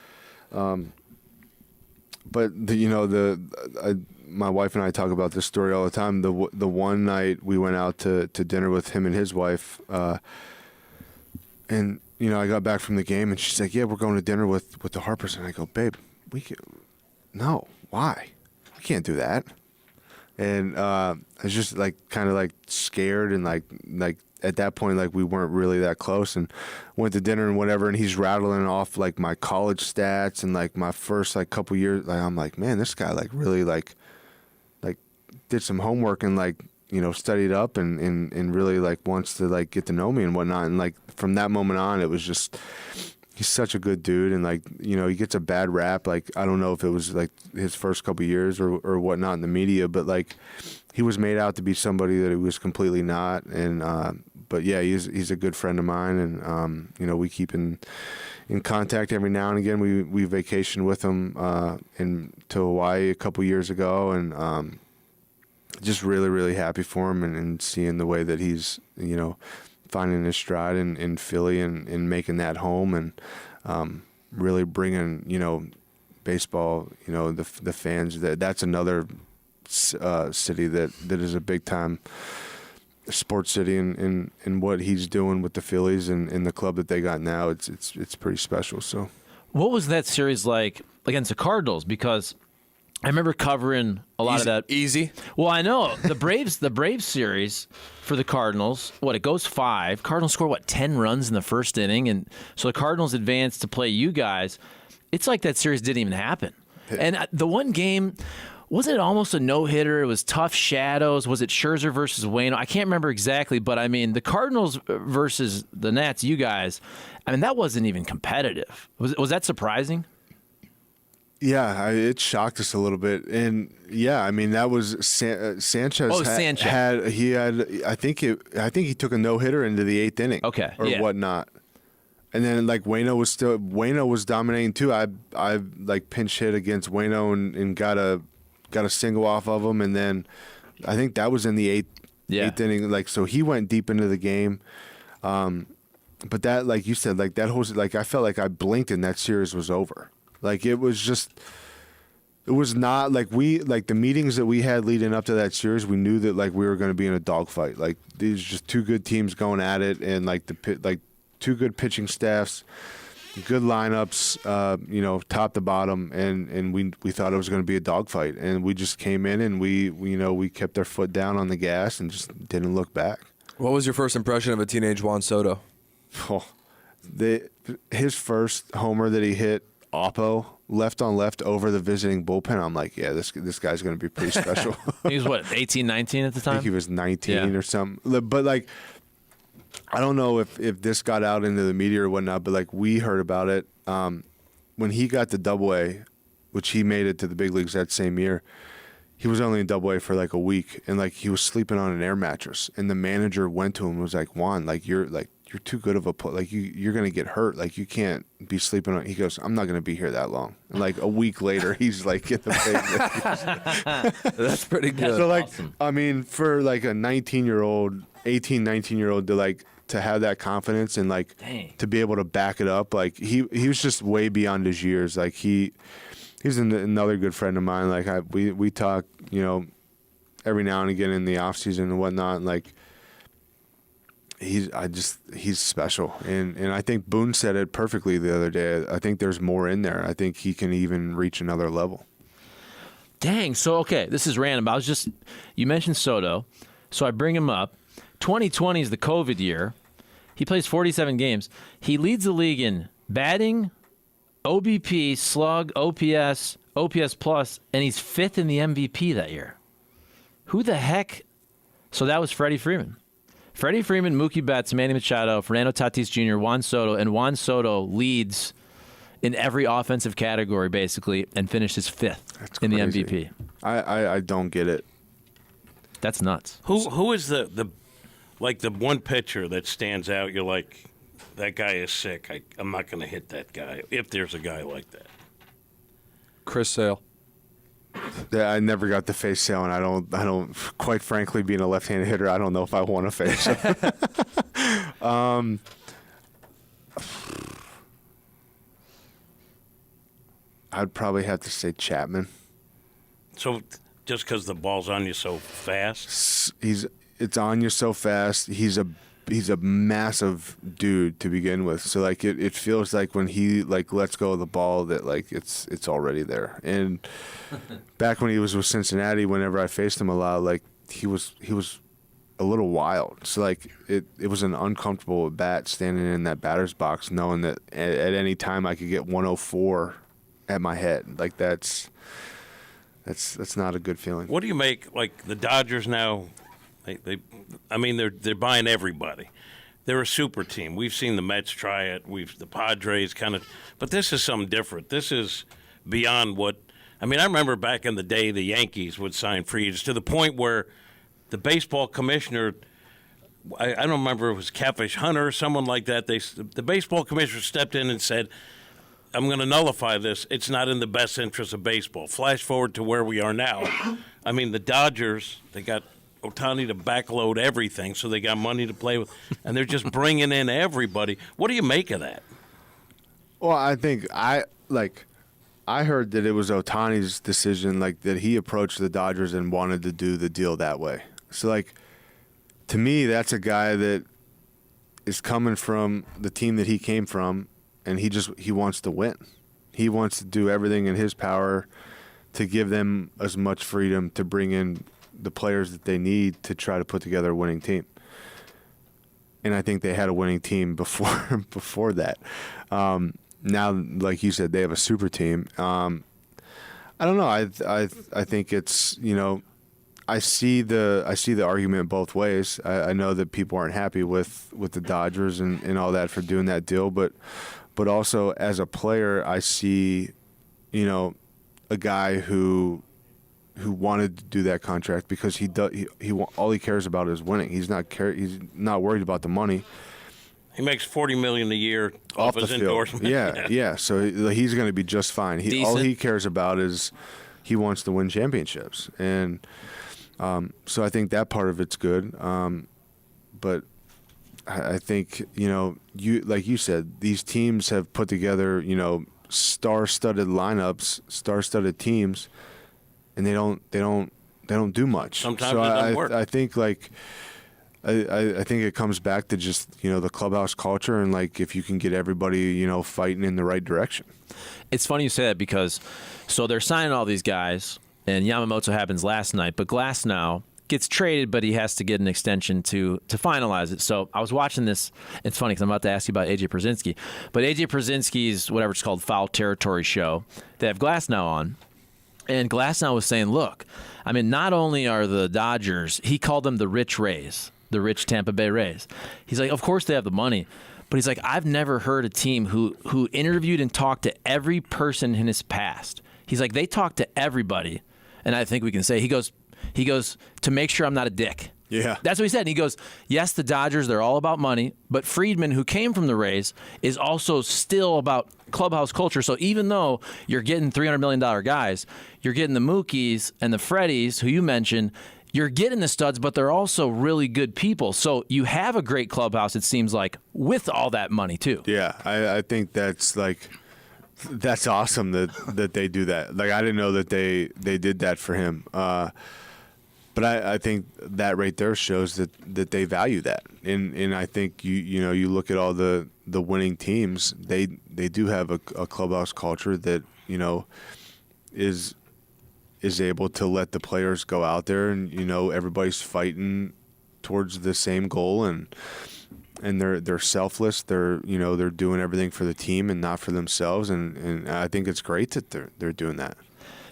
but my wife and I talk about this story all the time. The one night we went out to dinner with him and his wife, and I got back from the game, and she's like, "Yeah, we're going to dinner with the Harpers," and I go, "Babe, no, why? We can't do that." And I was just like kind of like scared, and like at that point, like we weren't really that close, and went to dinner and whatever, and he's rattling off like my college stats and like my first like couple years. Like, I'm like, man, this guy like really like did some homework and like studied up and really like wants to like get to know me and whatnot. And like from that moment on, it was just. He's such a good dude, and like he gets a bad rap. Like, I don't know if it was like his first couple years or whatnot in the media, but like he was made out to be somebody that he was completely not. And but yeah, he's a good friend of mine, and we keep in contact every now and again. We vacationed with him to Hawaii a couple years ago, and just really, really happy for him, and seeing the way that he's finding his stride in Philly and making that home, and really bringing baseball, the fans. That's another city that is a big time sports city, and what he's doing with the Phillies and the club that they got now. It's pretty special. So, what was that series like against the Cardinals? Because I remember covering a lot of that. Easy. Well, I know the Braves series for the Cardinals. It goes 5. Cardinals score 10 runs in the first inning, and so the Cardinals advance to play you guys. It's like that series didn't even happen. And the one game, wasn't it almost a no-hitter? It was tough shadows. Was it Scherzer versus Waino? I can't remember exactly, but I mean the Cardinals versus the Nats, you guys. I mean that wasn't even competitive. Was that surprising? Yeah, it shocked us a little bit, and yeah, I mean that was Sanchez. Oh, Sanchez I think he took a no hitter into the 8th inning, or whatnot, and then like Waino was dominating too. I like pinch hit against Waino and got a single off of him, and then I think that was in the 8th inning. Like so, he went deep into the game. But that, like you said, like that whole like I felt like I blinked and that series was over. Like it was not like the meetings that we had leading up to that series. We knew that like we were going to be in a dogfight. Like these are just two good teams going at it, and like two good pitching staffs, good lineups, top to bottom, and we thought it was going to be a dogfight, and we just came in and we kept our foot down on the gas and just didn't look back. What was your first impression of a teenage Juan Soto? Oh, his first homer that he hit. Oppo left on left over the visiting bullpen. I'm like, yeah, this guy's going to be pretty special. He was 18, 19 at the time? I think he was 19 or something. But like, I don't know if this got out into the media or whatnot, but like we heard about it when he got to Double-A, which he made it to the big leagues that same year. He was only in Double-A for like a week, and like he was sleeping on an air mattress. And the manager went to him and was like, Juan, you're too good of a player. Like you're gonna get hurt. Like you can't be sleeping on. He goes, I'm not gonna be here that long. And like a week later, he's like in the big. That's pretty good. So like, awesome. I mean, for like a 19-year-old to have that confidence and like to be able to back it up, like he was just way beyond his years. Like he he's another good friend of mine. Like we talk, every now and again in the off season and whatnot. And like he's special, and I think Boone said it perfectly the other day. I think there's more in there. I think he can even reach another level. Dang. So okay, this is random. You mentioned Soto, so I bring him up. 2020 is the COVID year. He plays 47 games. He leads the league in batting, OBP, slug, OPS, OPS plus, and he's 5th in the MVP that year. Who the heck? So that was Freddie Freeman. Freddie Freeman, Mookie Betts, Manny Machado, Fernando Tatis Jr., Juan Soto, and Juan Soto leads in every offensive category, basically, and finishes 5th in the MVP. I don't get it. That's nuts. Who is the one pitcher that stands out? You're like, that guy is sick. I'm not going to hit that guy if there's a guy like that. Chris Sale. Yeah, I never got to face Sale, and I don't. Quite frankly, being a left-handed hitter, I don't know if I want to face him. I'd probably have to say Chapman. So just because the ball's on you so fast? It's on you so fast. He's a massive dude to begin with. So like it feels like when he like lets go of the ball that like it's already there. And back when he was with Cincinnati, whenever I faced him a lot, like he was a little wild. So like it was an uncomfortable at bat standing in that batter's box, knowing that at any time I could get 104 at my head. Like that's not a good feeling. What do you make like the Dodgers now? They're buying everybody. They're a super team. We've seen the Mets try it. The Padres kind of, but this is something different. This is beyond what. I remember back in the day, the Yankees would sign free agents to the point where the baseball commissioner, I don't remember if it was Catfish Hunter or someone like that. The baseball commissioner stepped in and said, I'm going to nullify this. It's not in the best interest of baseball. Flash forward to where we are now. The Dodgers, they got Ohtani to backload everything, so they got money to play with, and they're just bringing in everybody. What do you make of that? Well, I think I heard that it was Ohtani's decision, like that he approached the Dodgers and wanted to do the deal that way. So, like, to me, that's a guy that is coming from the team that he came from, and he wants to win. He wants to do everything in his power to give them as much freedom to bring in the players that they need to try to put together a winning team. And I think they had a winning team before that. Now, like you said, they have a super team. I don't know. I think it's, I see the argument both ways. I know that people aren't happy with the Dodgers and all that for doing that deal, but also as a player, I see, a guy who wanted to do that contract because he all he cares about is winning. He's not worried about the money. He makes $40 million a year off his endorsement. Yeah. So he's going to be just fine. All he cares about is he wants to win championships, and so I think that part of it's good. But I think like you said, these teams have put together star-studded lineups, star-studded teams, and they don't do much. Sometimes it doesn't work. I think I think it comes back to just the clubhouse culture and like if you can get everybody fighting in the right direction. It's funny you say that because so they're signing all these guys, and Yamamoto happens last night, but Glasnow gets traded, but he has to get an extension to finalize it. So I was watching this. It's funny because I'm about to ask you about A.J. Pierzynski, but A.J. Pierzynski's whatever it's called Foul Territory show, they have Glasnow on. And Glasnow was saying, look, not only are the Dodgers, he called them the rich Rays, the rich Tampa Bay Rays. He's like, of course they have the money. But he's like, I've never heard a team who interviewed and talked to every person in his past. He's like, they talked to everybody. And I think we can say, he goes, to make sure I'm not a dick. Yeah. That's what he said. And he goes, yes, the Dodgers, they're all about money, but Friedman, who came from the Rays, is also still about clubhouse culture. So even though you're getting $300 million guys, you're getting the Mookies and the Freddies, who you mentioned, you're getting the studs, but they're also really good people. So you have a great clubhouse, it seems like, with all that money, too. Yeah, I think that's like that's awesome that they do that. Like, I didn't know that they did that for him. But I think that right there shows that they value that. And I think you look at all the winning teams, they do have a clubhouse culture that, is able to let the players go out there and, everybody's fighting towards the same goal, and they're selfless. They're doing everything for the team and not for themselves. And I think it's great that they're doing that.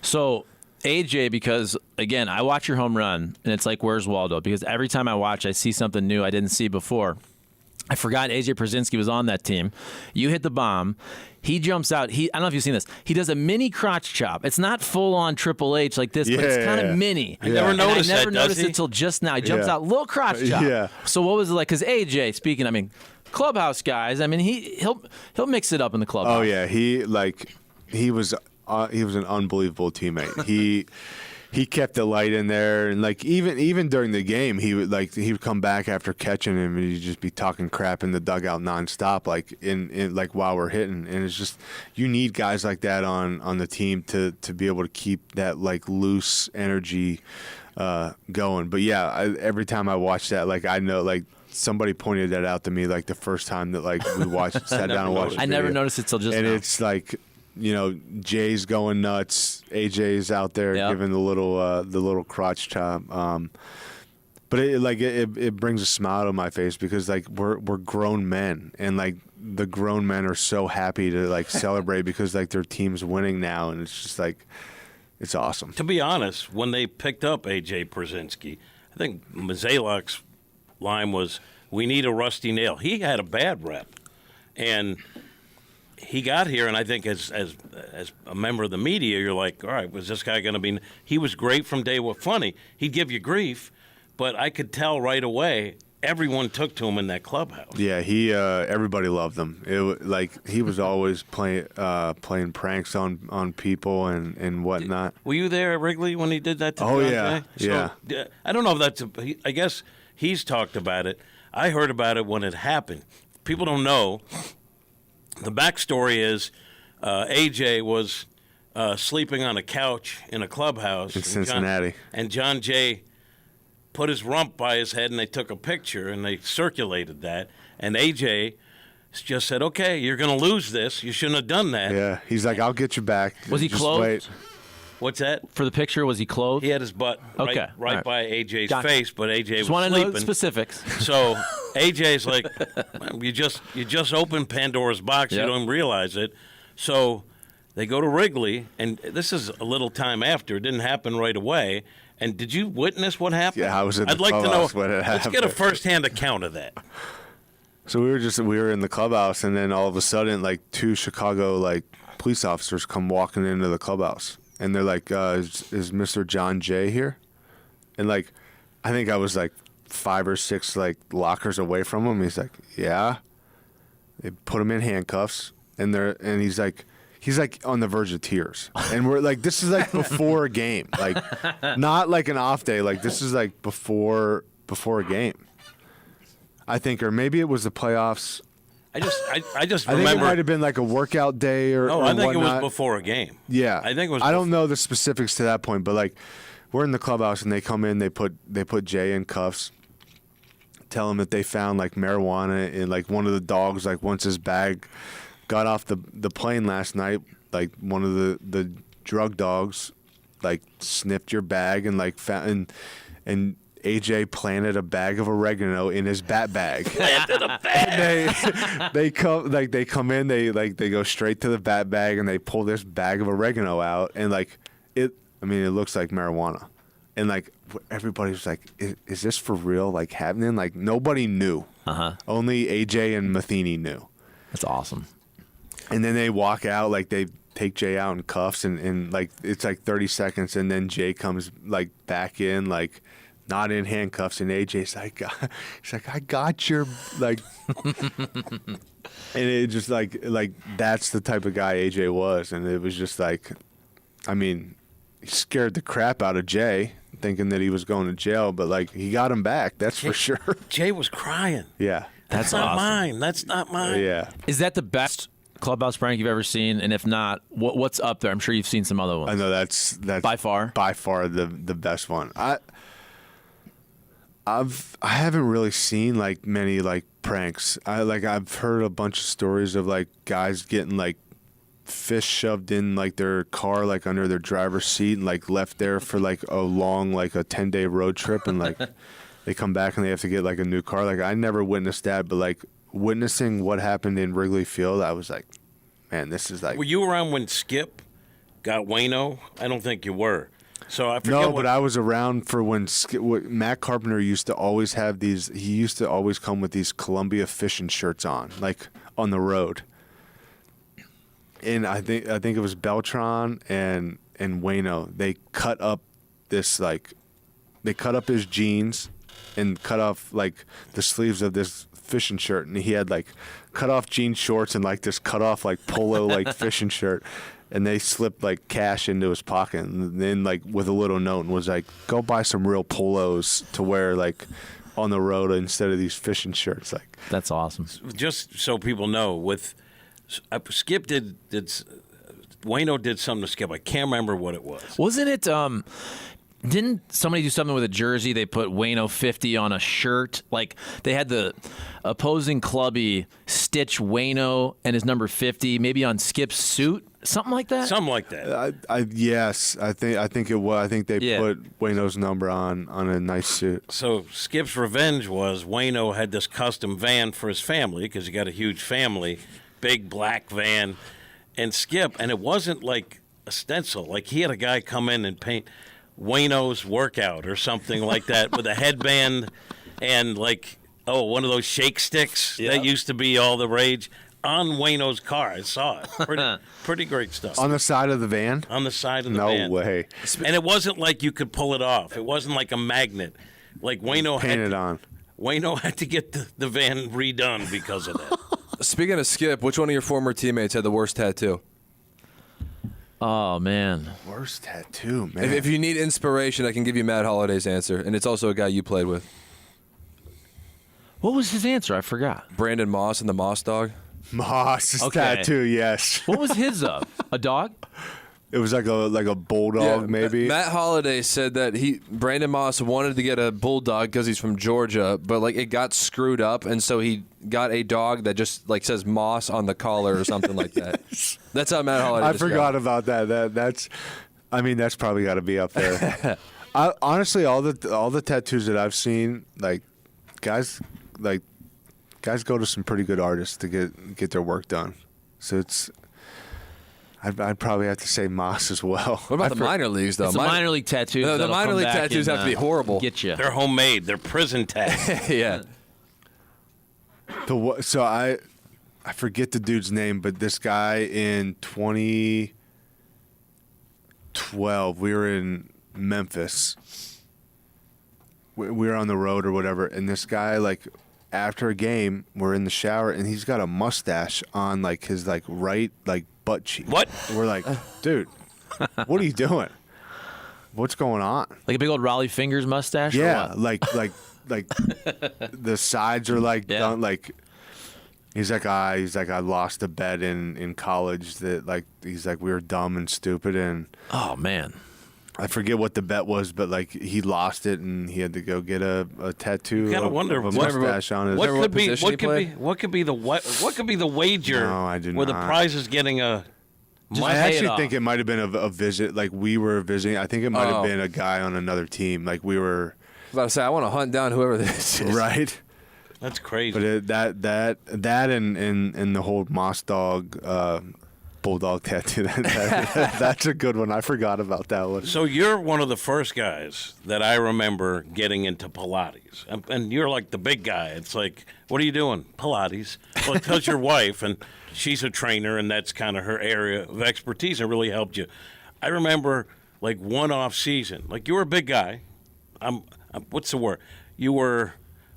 So AJ, because again, I watch your home run and it's like, where's Waldo? Because every time I watch, I see something new I didn't see before. I forgot AJ Pierzynski was on that team. You hit the bomb. He jumps out. I don't know if you've seen this. He does a mini crotch chop. It's not full on Triple H like this, but it's kind of mini. I never noticed that. I never noticed it until just now. He jumps out, little crotch chop. Yeah. So what was it like? Because AJ, speaking, clubhouse guys. He'll mix it up in the clubhouse. Oh yeah, he was an unbelievable teammate. He kept the light in there, and even during the game, he would come back after catching him, and he'd just be talking crap in the dugout nonstop, in while we're hitting. And it's just, you need guys like that on the team to be able to keep that loose energy going. But yeah, every time I watch that, I know somebody pointed that out to me the first time that we sat down and watched. I never noticed it till just and now. It's Jay's going nuts. AJ's out there giving the little crotch chop. But it brings a smile to my face because we're grown men, and the grown men are so happy to celebrate because their team's winning now, and it's just it's awesome. To be honest, when they picked up AJ Pierzynski, I think Mazalek's line was, "We need a rusty nail." He had a bad rep, and he got here, and I think as a member of the media, you're like, all right, was this guy going to be – he was great from day one. Funny, he'd give you grief, but I could tell right away everyone took to him in that clubhouse. Yeah, he everybody loved him. He was always playing pranks on people and whatnot. Were you there at Wrigley when he did that to Oh, John yeah, Jay? yeah. I don't know if that's – I guess he's talked about it. I heard about it when it happened. People don't know – the backstory is AJ was sleeping on a couch in a clubhouse in Cincinnati. And John Jay put his rump by his head, and they took a picture, and they circulated that. And AJ just said, okay, you're going to lose this. You shouldn't have done that. Yeah, he's like, I'll get you back. Was he Just clothed? wait. What's that? For the picture, was he clothed? He had his butt right right. by AJ's Gotcha. face, but AJ Just was want to sleeping. know the specifics. So AJ's like, you just opened Pandora's box. Yep. You don't realize it. So they go to Wrigley, and this is a little time after. It didn't happen right away. And did you witness what happened? Yeah, I was in the I'd like to know. clubhouse when it Let's happened. get a firsthand account of that. So we were in the clubhouse, and then all of a sudden, two Chicago police officers come walking into the clubhouse, and they're like, "Is Mr. John Jay here?" And I think I was 5 or 6 lockers away from him. He's like, "Yeah." They put him in handcuffs, and he's on the verge of tears, and we're this is before a game, not an off day, this is before a game. I think, or maybe it was the playoffs. I just I think remember. it might have been a workout day or No, I think whatnot. it was before a game. Yeah, I think it was. I don't know the specifics to that point, but we're in the clubhouse and they come in. They put Jay in cuffs. Tell him that they found marijuana in one of the dogs. Once his bag got off the plane last night, one of the drug dogs sniffed your bag and found and AJ planted a bag of oregano in his bat bag. Planted a bag. They come in, they go straight to the bat bag and they pull this bag of oregano out, and it looks like marijuana. And everybody was like, is this for real happening? Nobody knew. Only AJ and Matheny knew. That's awesome. And then they walk out, they take Jay out in cuffs, and it's 30 seconds, and then Jay comes back in not in handcuffs, and AJ's he's I got your and it just that's the type of guy AJ was, and it was just he scared the crap out of Jay, thinking that he was going to jail, but he got him back, that's for sure. Jay was crying. Yeah, That's not awesome. mine. That's not mine. yeah. Is that the best clubhouse prank you've ever seen? And if not, what's up there? I'm sure you've seen some other ones. I know that's by far the best one. I haven't really seen like many like pranks. I've heard a bunch of stories of like guys getting like fish shoved in like their car like under their driver's seat and like left there for like a long like a 10-day road trip and like they come back and they have to get like a new car. Like I never witnessed that, but like witnessing what happened in Wrigley Field, I was like, man, this is like. Were you around when Skip got Waino? I don't think you were. So I forget. No, but I was around for when Matt Carpenter used to always have these. He used to always come with these Columbia fishing shirts on, like on the road. And I think it was Beltran and Waino. They cut up his jeans and cut off like the sleeves of this fishing shirt, and he had like cut off jean shorts and like this cut off like polo like fishing shirt. And they slipped like cash into his pocket, and then like with a little note and was like, "Go buy some real polos to wear like on the road instead of these fishing shirts." Like that's awesome. Just so people know, with Skip did Waino did something to Skip. I can't remember what it was. Wasn't it? Didn't somebody do something with a jersey? They put Waino 50 on a shirt. Like they had the opposing clubby stitch Waino and his number 50, maybe on Skip's suit, something like that. Something like that. Yes, I think it was. I think they put Waino's number on a nice suit. So Skip's revenge was Waino had this custom van for his family because he got a huge family, big black van, and Skip, and it wasn't like a stencil. Like he had a guy come in and paint Waino's workout or something like that with a headband and like one of those shake sticks that used to be all the rage on Waino's car. I saw it. Pretty great stuff. On the side of the van? On the side of the van. No way. And it wasn't like you could pull it off. It wasn't like a magnet. Like Waino had to get the van redone because of that. Speaking of Skip, which one of your former teammates had the worst tattoo? Oh, man. Worst tattoo, man. If you need inspiration, I can give you Matt Holliday's answer, and it's also a guy you played with. What was his answer? I forgot. Brandon Moss and the Moss Dog. Moss's tattoo, yes. What was his of? A dog? It was like a bulldog, maybe. Matt Holliday said that Brandon Moss wanted to get a bulldog because he's from Georgia, but like it got screwed up, and so he got a dog that just like says Moss on the collar or something like that. That's how Matt Holliday. I forgot about that. That's probably got to be up there. Honestly, all the tattoos that I've seen, like guys go to some pretty good artists to get their work done. So I'd probably have to say Moss as well. What about the minor leagues, though? It's the minor league tattoos. No, the minor league tattoos have to be horrible. Get you. They're homemade. They're prison tags. Yeah. So I forget the dude's name, but this guy in 2012, we were in Memphis. We were on the road or whatever, and this guy, like, after a game, we're in the shower, and he's got a mustache on, like, his, like, right, like, butt cheek. What? We're like, dude, what are you doing? What's going on? Like a big old Raleigh Fingers mustache? Yeah, or what? like the sides are like done. Like he's like I lost a bet in college that like he's like we were dumb and stupid and oh man, I forget what the bet was, but like he lost it and he had to go get a tattoo. You gotta wonder of a mustache on his. What could be the wager? No, I do where not. the prize is getting a. I actually think it might have been a visit. Like we were visiting. I think it might have been a guy on another team. Like we were. I was about to say I want to hunt down whoever this is. Right. That's crazy. But that and the whole Moss Dog bulldog tattoo. That's a good one. I forgot about that one. So you're one of the first guys that I remember getting into Pilates, and you're like the big guy. It's like, what are you doing? Pilates. Well, because your wife and she's a trainer, and that's kind of her area of expertise, and it really helped you. I remember like one off season. Like you were a big guy. What's the word? You were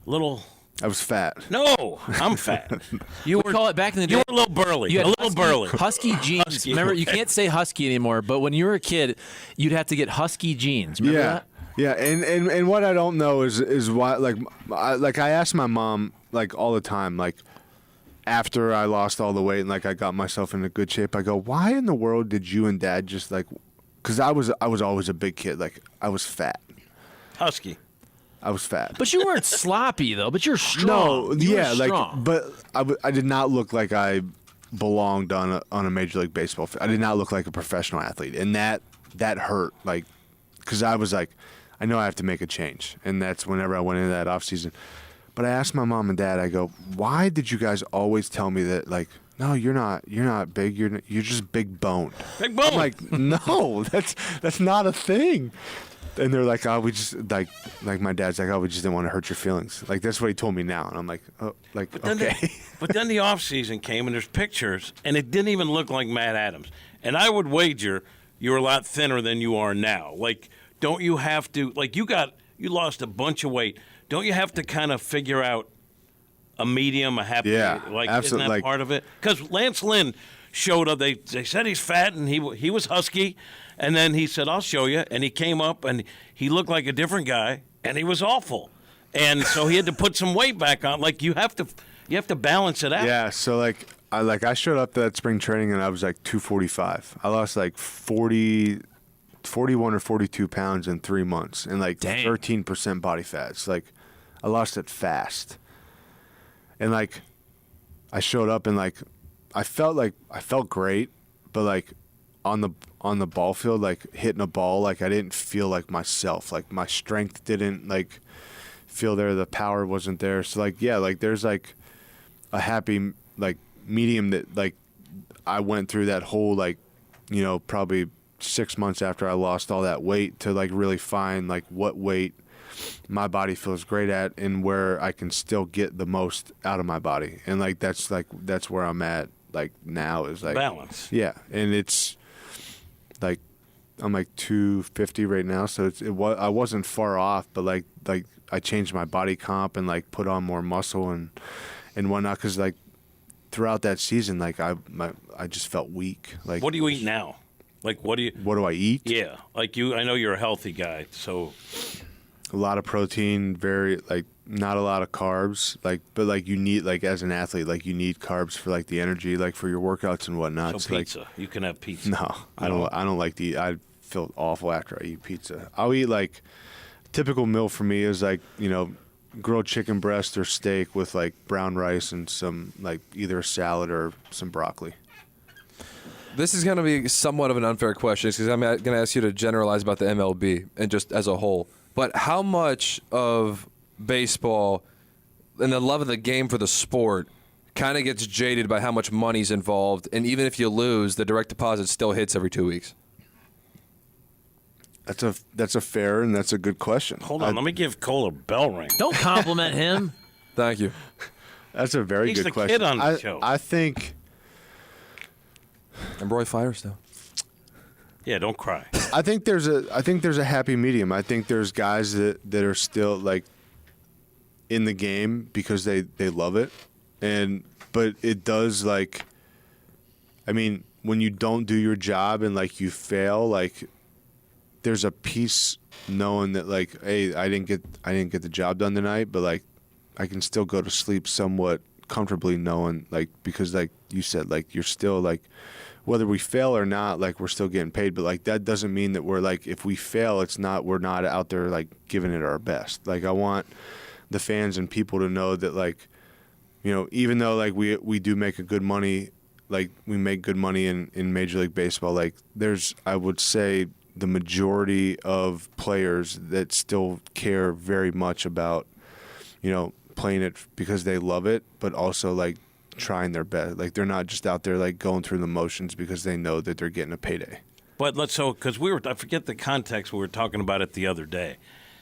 a little. I was fat. No, I'm fat. You were call it back in the day. You were a little burly. You had a little burly. Husky jeans. Husky. Remember, you can't say husky anymore. But when you were a kid, you'd have to get husky jeans. Remember that? Yeah, and what I don't know is why like I ask my mom like all the time like after I lost all the weight and like I got myself into good shape, I go, why in the world did you and Dad just like? Because I was always a big kid. Like I was fat. Husky. I was fat. But you weren't sloppy though. But you're strong. No, You were yeah, like, strong. but I did not look like I belonged on a Major League Baseball field. I did not look like a professional athlete, and that hurt. Like, because I was like, I know I have to make a change, and that's whenever I went into that off season. But I asked my mom and dad. I go, why did you guys always tell me that? Like, no, you're not big. You're just big boned. Big bone. I'm like, no, that's not a thing. And they're like, oh, we just like my dad's like, oh, we just didn't want to hurt your feelings. Like that's what he told me now, and I'm like, oh, like okay. But then the off season came, and there's pictures, and it didn't even look like Matt Adams. And I would wager you're a lot thinner than you are now. Like, don't you have to? Like, you lost a bunch of weight. Don't you have to kind of figure out a medium, a happy? Yeah, like, absolutely. Isn't that part of it? Because Lance Lynn showed up. They said he's fat and he was husky, and then he said, "I'll show you." And he came up and he looked like a different guy, and he was awful. And so he had to put some weight back on. Like you have to balance it out. Yeah, so I showed up to that spring training and I was like 245. I lost like 41 or 42 pounds in 3 months and like 13% body fat. It's like I lost it fast. And like I showed up and like I felt great, but like on the ball field, like hitting a ball, like I didn't feel like myself. Like my strength didn't like feel there. The power wasn't there. So like, yeah, like there's like a happy like medium that like I went through that whole like, you know, probably 6 months after I lost all that weight to like really find like what weight my body feels great at and where I can still get the most out of my body. And like that's where I'm at like now is like balance. Yeah. And it's like I'm like 250 right now, so I wasn't far off, but like I changed my body comp and like put on more muscle and whatnot because like throughout that season like I just felt weak. Like what do you eat now? Like what do I eat? Yeah, like I know you're a healthy guy, so a lot of protein, very like not a lot of carbs, like but like you need like as an athlete like you need carbs for like the energy like for your workouts and whatnot. So pizza, like, you can have pizza. No, I don't like to eat. I feel awful after I eat pizza. I'll eat like typical meal for me is like, you know, grilled chicken breast or steak with like brown rice and some like either a salad or some broccoli. This is going to be somewhat of an unfair question because I'm going to ask you to generalize about the MLB and just as a whole. But how much of baseball and the love of the game for the sport kind of gets jaded by how much money's involved, and even if you lose, the direct deposit still hits every 2 weeks? That's a fair and that's a good question. Hold on, let me give Cole a bell ring. Don't compliment him. Thank you. That's a very He's good the question. kid on the show. I think. I'm Roy Firestone. Yeah, don't cry. I think there's a happy medium. I think there's guys that are still like in the game because they love it, but it does like. I mean, when you don't do your job and like you fail, like there's a peace knowing that like, hey, I didn't get the job done tonight, but like I can still go to sleep somewhat comfortably knowing like because like you said like you're still like whether we fail or not like we're still getting paid, but like that doesn't mean that we're like if we fail we're not out there like giving it our best. Like I want the fans and people to know that like, you know, even though like we do make a good money, like we make good money in Major League Baseball, like there's I would say the majority of players that still care very much about, you know, playing it because they love it, but also like trying their best. Like they're not just out there like going through the motions because they know that they're getting a payday. But because I forget the context we were talking about it the other day,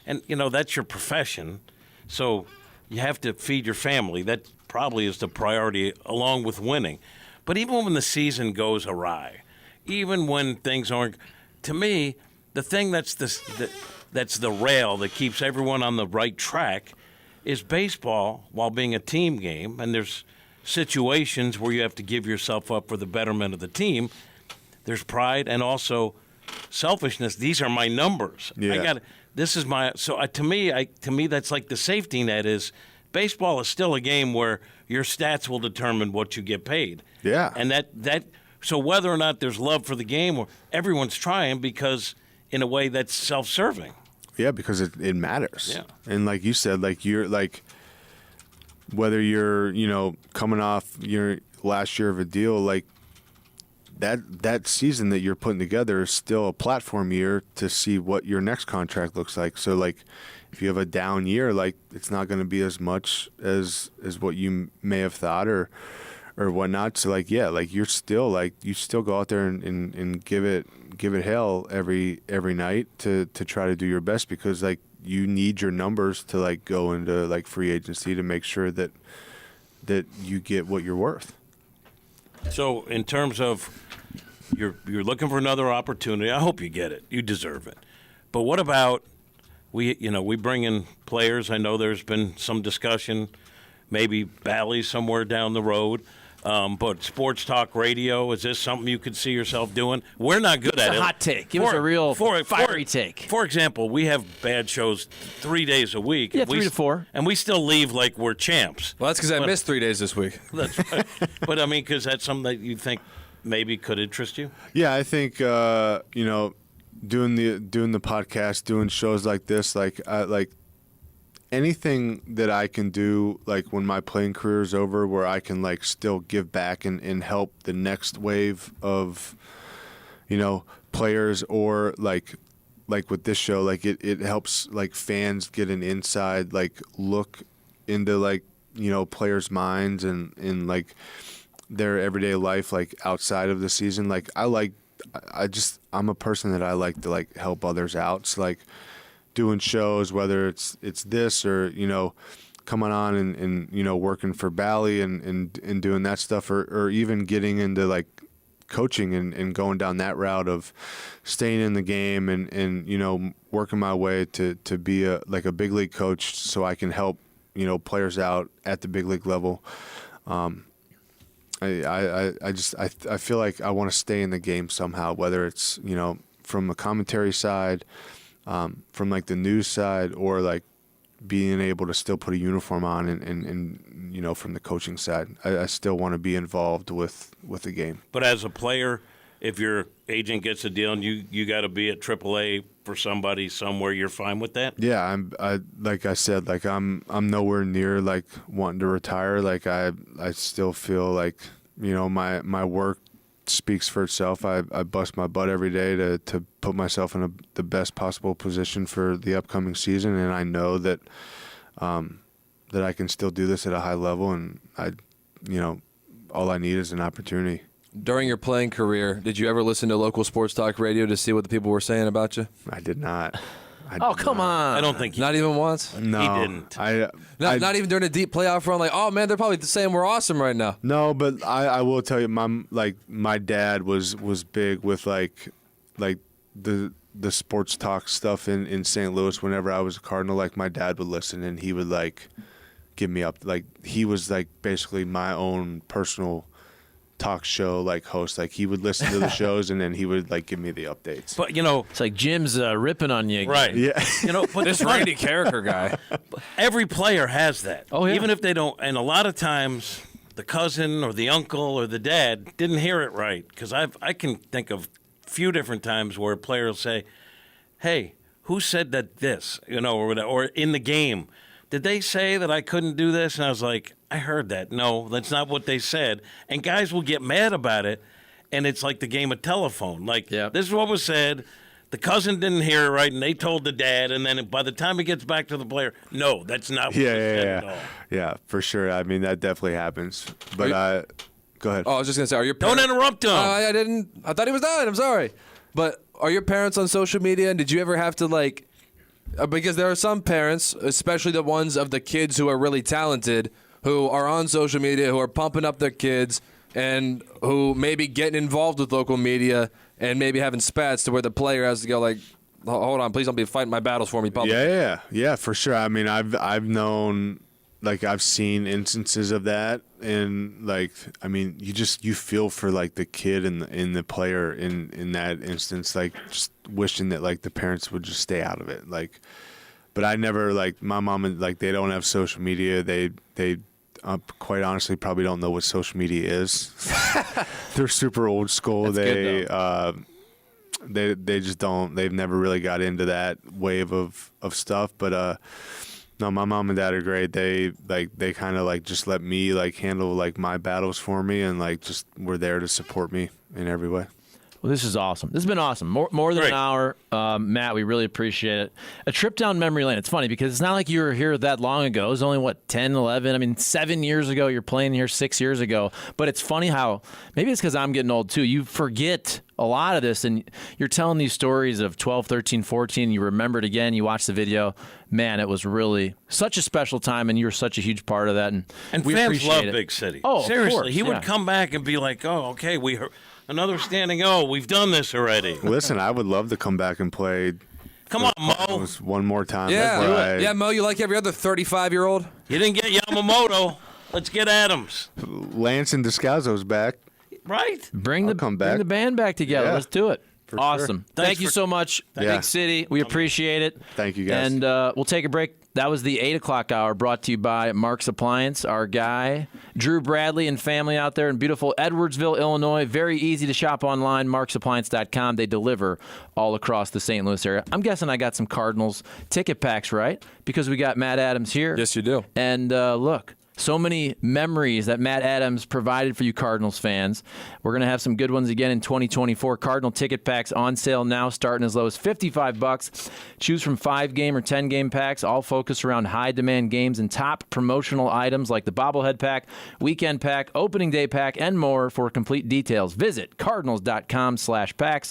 and you know that's your profession, so you have to feed your family. That probably is the priority along with winning. But even when the season goes awry, even when things aren't, to me, the thing that's the rail that keeps everyone on the right track is baseball while being a team game, and there's situations where you have to give yourself up for the betterment of the team. There's pride and also selfishness. These are my numbers. Yeah. To me that's like the safety net is Baseball is still a game where your stats will determine what you get paid. Yeah. And that so whether or not there's love for the game, or everyone's trying because in a way that's self-serving. Yeah, because it matters. Yeah. And like you said, like you're like whether you're, coming off your last year of a deal, like that season that you're putting together is still a platform year to see what your next contract looks like. So like if you have a down year, like it's not going to be as much as what you may have thought or whatnot. So like, yeah, like you still go out there and give it hell every night to try to do your best, because like you need your numbers to like go into like free agency to make sure that you get what you're worth. So in terms of you're looking for another opportunity, I hope you get it. You deserve it. But what about we bring in players. I know there's been some discussion, maybe Bally somewhere down the road. But sports talk radio, is this something you could see yourself doing? We're not good at it. It's a hot take. Give us a real fiery take. For example, we have bad shows 3 days a week. Yeah, 3 to 4. And we still leave like we're champs. Well, that's because I missed 3 days this week. That's right. But, I mean, because that's something that you think maybe could interest you? Yeah, I think, doing the podcast, doing shows like this, like anything that I can do, like when my playing career is over, where I can like still give back and help the next wave of, players, or like with this show, like it helps like fans get an inside like look into like, players' minds and like their everyday life, like outside of the season. Like I'm a person that I like to like help others out. So like doing shows, whether it's this or, coming on and working for Bally and doing that stuff, or even getting into like coaching and going down that route of staying in the game and working my way to be a big league coach, so I can help, players out at the big league level. I feel like I want to stay in the game somehow, whether it's, from the commentary side, from like the news side, or like being able to still put a uniform on and from the coaching side. I still want to be involved with the game. But as a player, if your agent gets a deal and you got to be at AAA for somebody somewhere, you're fine with that? Yeah, like I said, like I'm nowhere near like wanting to retire. Like I still feel like, my work speaks for itself. I bust my butt every day to put myself in the best possible position for the upcoming season, and I know that that I can still do this at a high level, and all I need is an opportunity. During your playing career, did you ever listen to local sports talk radio to see what the people were saying about you? I did not. Come on. I don't think Not even once? No, he didn't. Not even during a deep playoff run, like, oh, man, they're probably saying we're awesome right now. No, but I will tell you, my dad was big with like the sports talk stuff in St. Louis. Whenever I was a Cardinal, like my dad would listen and he would like give me up. Like he was like basically my own personal talk show like host. Like he would listen to the shows and then he would like give me the updates. But it's like Jim's ripping on you again. right. Yeah. But This Randy Carricker guy. every player has that. Oh, yeah. Even if they don't, and a lot of times the cousin or the uncle or the dad didn't hear it right, because I can think of a few different times where a player will say, "Hey, who said that this?" Or in the game, did they say that I couldn't do this? And I was like, I heard that. No, that's not what they said. And guys will get mad about it, and it's like the game of telephone. Like, This is what was said. The cousin didn't hear it right, and they told the dad, and then by the time it gets back to the player, no, that's not what was said at all. Yeah, for sure. I mean, that definitely happens. But go ahead. Oh, I was just going to say, are your Don't parents... interrupt him. I didn't. I thought he was done. I'm sorry. But are your parents on social media, and did you ever have to, like... Because there are some parents, especially the ones of the kids who are really talented, who are on social media, who are pumping up their kids, and who may be getting involved with local media and maybe having spats to where the player has to go like, hold on, please don't be fighting my battles for me publicly. Yeah, for sure. I mean, I've known, like I've seen instances of that, and like, I mean, you feel for like the kid and the player in that instance, like just wishing that like the parents would just stay out of it. Like but I never like my mom and like they don't have social media. They quite honestly probably don't know what social media is. They're super old school. That's good, They just don't. They've never really got into that wave of stuff. But no, my mom and dad are great. They kind of like just let me like handle like my battles for me, and like just were there to support me in every way. Well, this is awesome. This has been awesome. More than an hour. Matt, we really appreciate it. A trip down memory lane. It's funny because it's not like you were here that long ago. It was only, 10, 11? I mean, 7 years ago. You're playing here 6 years ago. But it's funny how, maybe it's because I'm getting old too, you forget a lot of this. And you're telling these stories of 12, 13, 14. You remember it again. You watch the video. Man, it was really such a special time, and you were such a huge part of that. And we fans love it. big city. Oh, seriously. Of course, he would come back and be like, oh, okay, we heard. Another standing O. We've done this already. Listen, I would love to come back and play. Come on, Mo. One more time. Yeah, yeah, Mo. You like every other 35-year-old? You didn't get Yamamoto. Let's get Adams. Lance and Descalzo's back. Right. Bring the band back together. Yeah. Let's do it. For Awesome. sure. Thank you so much, Big City. We appreciate it. Thank you, guys. And we'll take a break. That was the 8 o'clock hour brought to you by Mark's Appliance, our guy, Drew Bradley and family out there in beautiful Edwardsville, Illinois. Very easy to shop online, marksappliance.com. They deliver all across the St. Louis area. I'm guessing I got some Cardinals ticket packs, right? Because we got Matt Adams here. Yes, you do. And look. So many memories that Matt Adams provided for you Cardinals fans. We're going to have some good ones again in 2024. Cardinal ticket packs on sale now, starting as low as $55. Choose from 5-game or 10-game packs, all focused around high-demand games and top promotional items like the bobblehead pack, weekend pack, opening day pack, and more. For complete details, visit cardinals.com/packs.